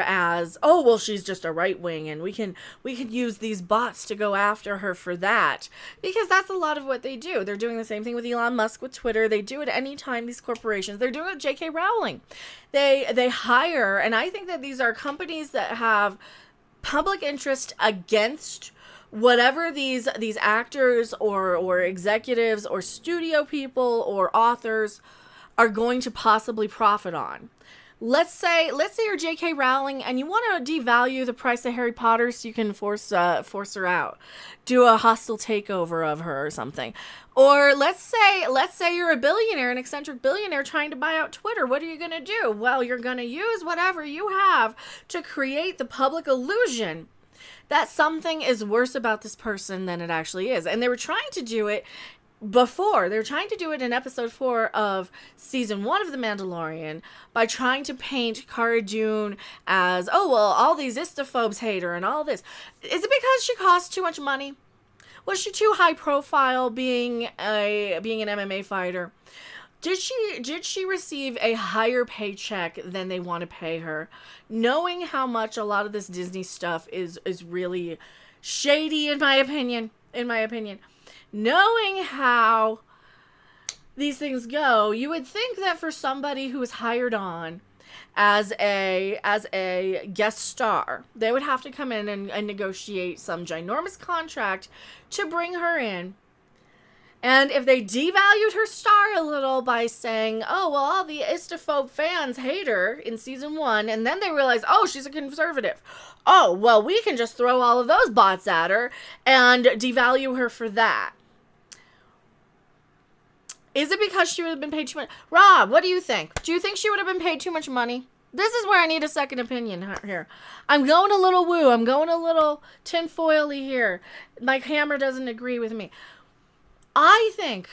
as, oh, well, she's just a right wing, and we can use these bots to go after her for that, because that's a lot of what they do. They're doing the same thing with Elon Musk with Twitter. They do it anytime these corporations. They're doing it with J.K. Rowling. They hire, and I think that these are companies that have public interest against whatever these actors or executives or studio people or authors are going to possibly profit on. Let's say you're J.K. Rowling and you want to devalue the price of Harry Potter so you can force her out, do a hostile takeover of her or something. Or let's say you're a billionaire, an eccentric billionaire trying to buy out Twitter. What are you going to do? Well, you're going to use whatever you have to create the public illusion that something is worse about this person than it actually is. And they were trying to do it before. They were trying to do it in episode 4 of season 1 of The Mandalorian by trying to paint Cara Dune as, oh, well, all these istophobes hate her and all this. Is it because she cost too much money? Was she too high profile being an MMA fighter? Did she receive a higher paycheck than they want to pay her? Knowing how much a lot of this Disney stuff is really shady, in my opinion. Knowing how these things go, you would think that for somebody who is hired on as a guest star, they would have to come in and negotiate some ginormous contract to bring her in. And if they devalued her star a little by saying, oh, well, all the istophobe fans hate her in season 1, and then they realize, oh, she's a conservative. Oh, well, we can just throw all of those bots at her and devalue her for that. Is it because she would have been paid too much? Rob, what do you think? Do you think she would have been paid too much money? This is where I need a second opinion here. I'm going a little woo. I'm going a little tinfoily here. My camera doesn't agree with me. I think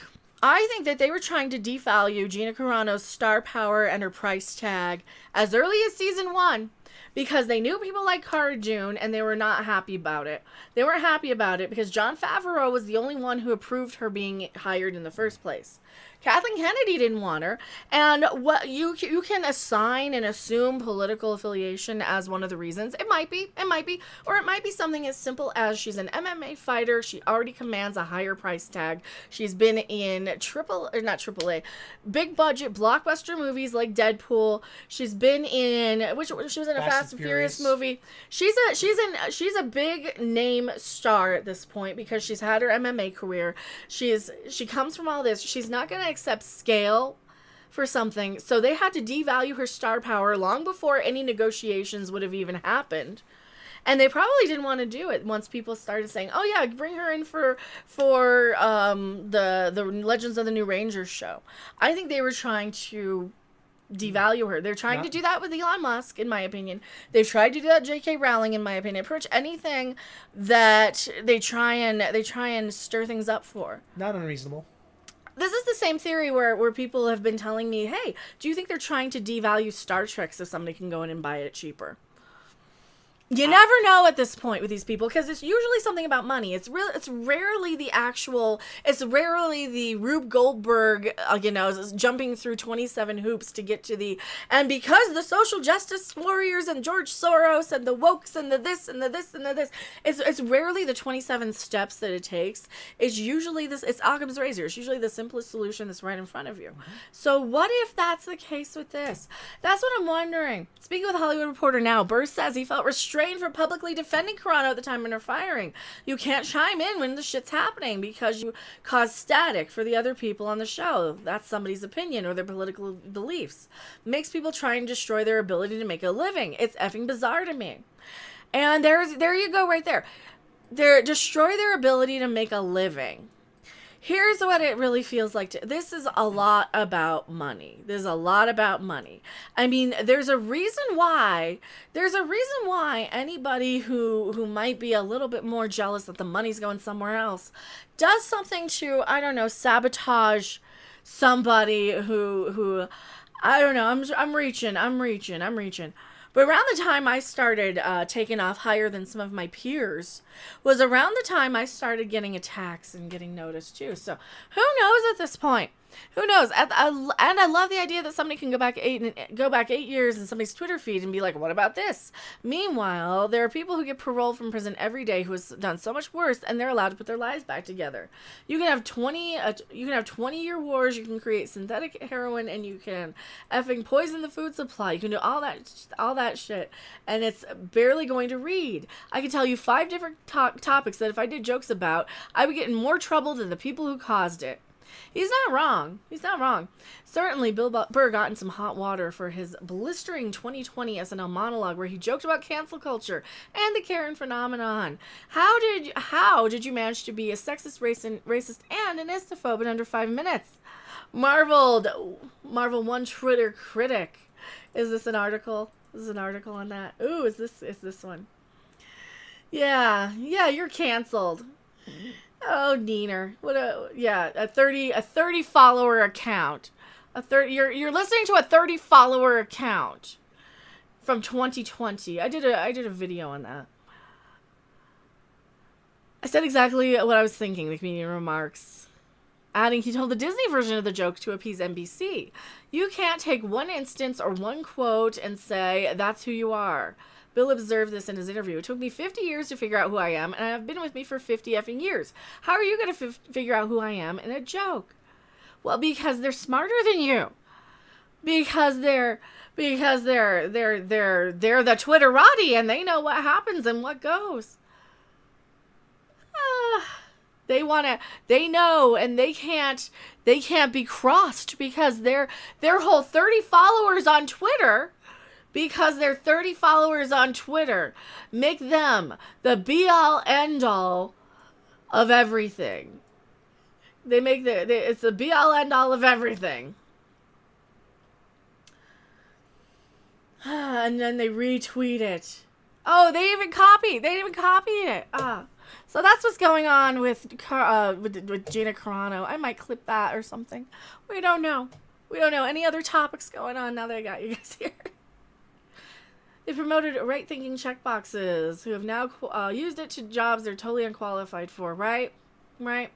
that they were trying to devalue Gina Carano's star power and her price tag as early as season 1 because they knew people like Cara Dune and they were not happy about it. They weren't happy about it because Jon Favreau was the only one who approved her being hired in the first place. Kathleen Kennedy didn't want her, and what you can assign and assume political affiliation as one of the reasons. It might be, or it might be something as simple as she's an MMA fighter. She already commands a higher price tag. She's been in big budget blockbuster movies like Deadpool. She's been in she was in a Fast and Furious movie. She's a big name star at this point because she's had her MMA career. She comes from all this. She's not going to accept scale for something, so they had to devalue her star power long before any negotiations would have even happened. And they probably didn't want to do it once people started saying, oh yeah, bring her in for the Legends of the New Rangers show. I think they were trying to devalue her. They're trying to do that with Elon Musk, in my opinion. They've tried to do that with J.K. Rowling, in my opinion. Pretty much anything that they try and stir things up for.
Not unreasonable.
This is the same theory where people have been telling me, hey, do you think they're trying to devalue Star Trek so somebody can go in and buy it cheaper? You never know at this point with these people because it's usually something about money. It's rarely the Rube Goldberg, jumping through 27 hoops to get to the, and because the social justice warriors and George Soros and the wokes and the this and the this and the this, it's rarely the 27 steps that it takes. It's usually it's Occam's razor. It's usually the simplest solution that's right in front of you. Mm-hmm. So what if that's the case with this? That's what I'm wondering. Speaking with Hollywood Reporter now, Burr says he felt restrained trained for publicly defending Carano at the time when they're firing. You can't chime in when the shit's happening because you cause static for the other people on the show. That's somebody's opinion or their political beliefs. Makes people try and destroy their ability to make a living. It's effing bizarre to me. And there you go right there. Destroy their ability to make a living. Here's what it really feels like. This is a lot about money. There's a lot about money. I mean, there's a reason why anybody who might be a little bit more jealous that the money's going somewhere else does something to, I don't know, sabotage somebody who I don't know, I'm reaching. But around the time I started taking off higher than some of my peers was around the time I started getting attacks and getting noticed too. So who knows at this point? Who knows? And I love the idea that somebody can go back 8 years in somebody's Twitter feed and be like, what about this? Meanwhile, there are people who get paroled from prison every day who has done so much worse, and they're allowed to put their lives back together. You can have 20-year wars. You can create synthetic heroin, and you can effing poison the food supply. You can do all that shit, and it's barely going to read. I can tell you 5 different topics that if I did jokes about, I would get in more trouble than the people who caused it. He's not wrong. Certainly, Bill Burr got in some hot water for his blistering 2020 SNL monologue where he joked about cancel culture and the Karen phenomenon. How did you manage to be a sexist, racist, and an istophobe in under 5 minutes? Marvel one Twitter critic. Is this an article? On that? Ooh, is this one? Yeah, you're canceled. Oh, Neener. A 30 follower account. You're listening to a 30 follower account from 2020. I did a video on that. I said exactly what I was thinking, the comedian remarks. Adding, he told the Disney version of the joke to appease NBC. You can't take one instance or one quote and say, that's who you are. Bill observed this in his interview. It took me 50 years to figure out who I am, and I've been with me for 50 effing years. How are you going to figure out who I am in a joke? Well, because they're smarter than you. Because they're the Twitterati, and they know what happens and what goes. They know, and they can't be crossed because their whole 30 followers on Twitter. Because they're 30 followers on Twitter, make them the be-all, end-all of everything. It's the be-all, end-all of everything. And then they retweet it. Oh, they even copied it. So that's what's going on with Gina Carano. I might clip that or something. We don't know. Any other topics going on now that I got you guys here? They promoted right-thinking checkboxes who have now used it to jobs they're totally unqualified for, right? I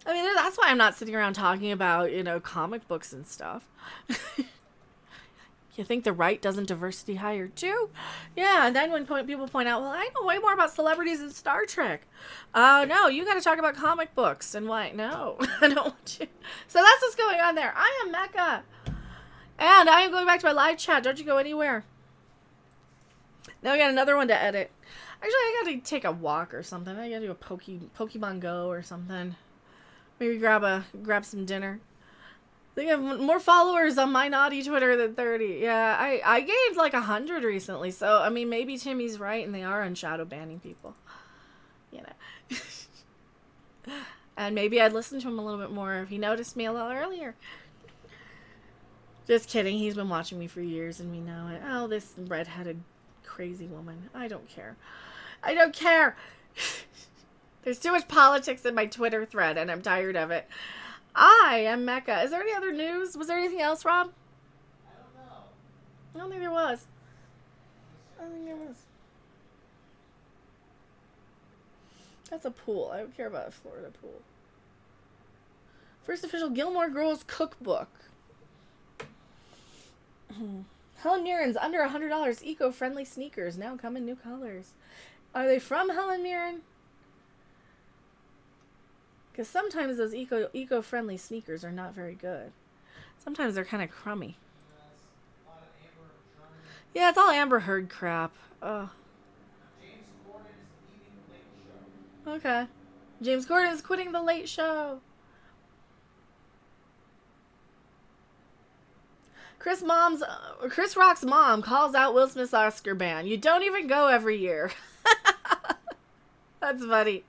mean, that's why I'm not sitting around talking about, comic books and stuff. You think the right doesn't diversity hire too? Yeah, and then when people point out, well, I know way more about celebrities than Star Trek. No, you got to talk about comic books and why? No, I don't want to. So that's what's going on there. I am Mecca. And I am going back to my live chat. Don't you go anywhere. Now I got another one to edit. Actually, I got to take a walk or something. I got to do a Pokemon Go or something. Maybe grab some dinner. They have more followers on my naughty Twitter than 30. Yeah, I gained like 100 recently. So, I mean, maybe Timmy's right and they are unshadow banning people. And maybe I'd listen to him a little bit more if he noticed me a little earlier. Just kidding. He's been watching me for years and we know it. Oh, this redheaded crazy woman. I don't care. There's too much politics in my Twitter thread and I'm tired of it. I am Mecca. Is there any other news? Was there anything else, Rob? I don't know. I don't think there was. That's a pool. I don't care about a Florida pool. First official Gilmore Girls cookbook. Helen Mirren's under $100 eco-friendly sneakers now come in new colors. Are they from Helen Mirren? Because sometimes those eco-friendly sneakers are not very good. Sometimes they're kind of crummy. Yeah, it's all Amber Heard crap. Oh. Okay. James Corden is quitting the Late Show. Chris Rock's mom calls out Will Smith's Oscar ban. You don't even go every year. That's funny.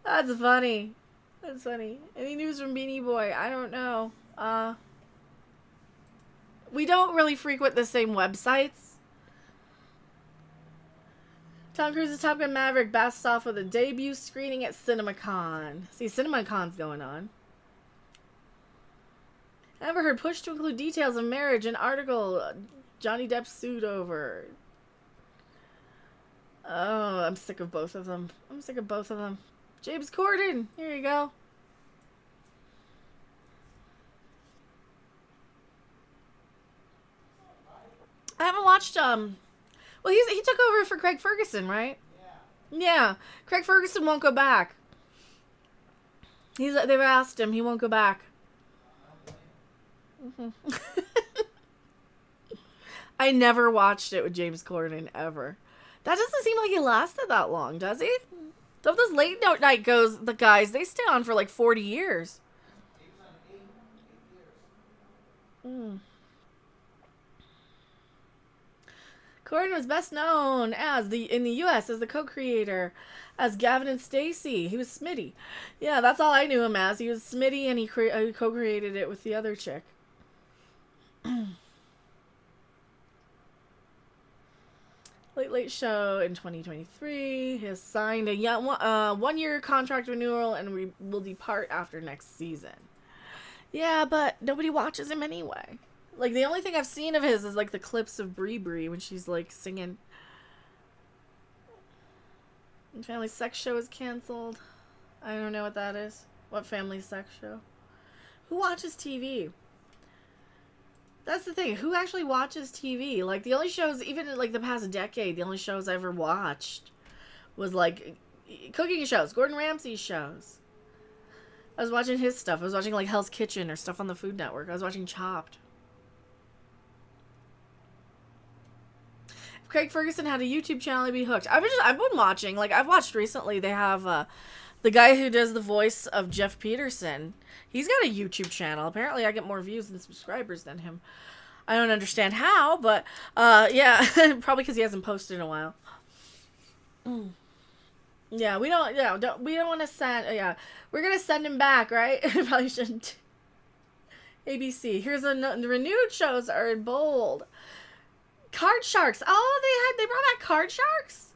That's funny. That's funny. Any news from Beanie Boy? I don't know. We don't really frequent the same websites. Tom Cruise's Top Gun Maverick basks off with a debut screening at CinemaCon. See, CinemaCon's going on. Amber Heard pushed to include details of marriage in article Johnny Depp sued over. Oh, I'm sick of both of them. I'm sick of both of them. James Corden, here you go. I haven't watched well, he took over for Craig Ferguson, right? Yeah. Craig Ferguson won't go back. They've asked him, he won't go back. I never watched it with James Corden ever. That doesn't seem like he lasted that long, does he? Those late night the guys, they stay on for like 40 years. Corden was best known as in the U.S. as the co-creator as Gavin and Stacey. He was Smitty. Yeah, that's all I knew him as. He was Smitty, and he co-created it with the other chick. Late Show in 2023. He has signed a one-year contract renewal and will depart after next season. Yeah, but nobody watches him anyway. Like, the only thing I've seen of his is, like, the clips of Brie when she's, like, singing. Family Sex Show is canceled. I don't know what that is. What family sex show? Who watches TV? That's the thing. Who actually watches TV? Like, the only shows, even in, like, the past decade, the only shows I ever watched was, like, cooking shows. Gordon Ramsay shows. I was watching his stuff. I was watching, like, Hell's Kitchen or stuff on the Food Network. I was watching Chopped. If Craig Ferguson had a YouTube channel, I'd be hooked. I've been watching. Like, I've watched recently. They have, the guy who does the voice of Jeff Peterson. He's got a YouTube channel. Apparently, I get more views and subscribers than him. I don't understand how, but yeah, probably because he hasn't posted in a while. Yeah, we don't want to send. Yeah, we're gonna send him back, right? Probably shouldn't. ABC. Here's the renewed shows are in bold. Card Sharks. Oh, they brought back Card Sharks.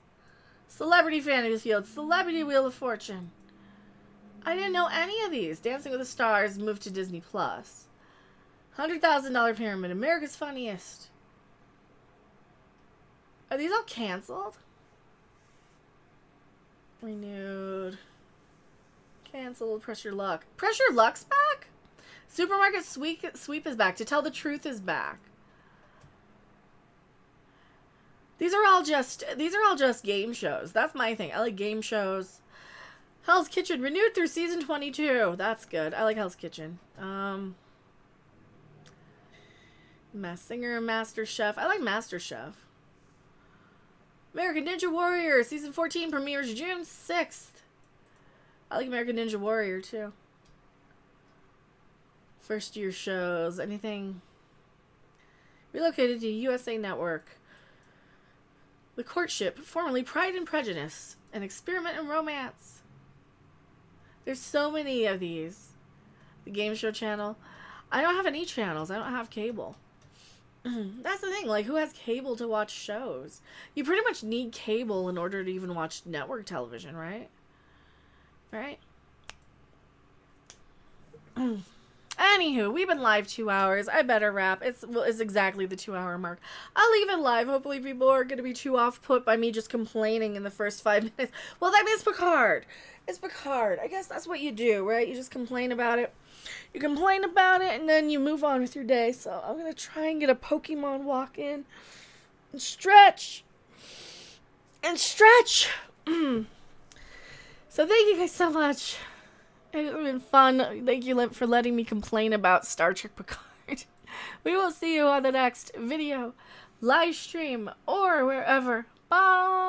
Celebrity Fantasy Field. Celebrity Wheel of Fortune. I didn't know any of these. Dancing with the Stars moved to Disney Plus. $100,000 Pyramid. America's Funniest. Are these all canceled? Renewed. Canceled. Press Your Luck. Press Your Luck's back? Supermarket Sweep is back. To Tell the Truth is back. These are all just game shows. That's my thing. I like game shows. Hell's Kitchen renewed through season 22. That's good. I like Hell's Kitchen. Masked Singer, Master Chef. I like Master Chef. American Ninja Warrior season 14 premieres June 6th. I like American Ninja Warrior too. First year shows. Anything relocated to USA Network. The Courtship, formerly Pride and Prejudice, an Experiment in Romance. There's so many of these. The Game Show channel. I don't have any channels. I don't have cable. That's the thing. Like, who has cable to watch shows? You pretty much need cable in order to even watch network television, right? Right? Anywho, we've been live 2 hours. I better wrap. It's exactly the 2 hour mark. I'll leave it live. Hopefully people are going to be too off put by me just complaining in the first 5 minutes. Well, that means Picard. It's Picard. I guess that's what you do, right? You just complain about it. You complain about it and then you move on with your day. So I'm going to try and get a Pokemon walk in. And stretch. And stretch. So thank you guys so much. It's been fun. Thank you for letting me complain about Star Trek Picard. We will see you on the next video. live stream, or wherever. Bye!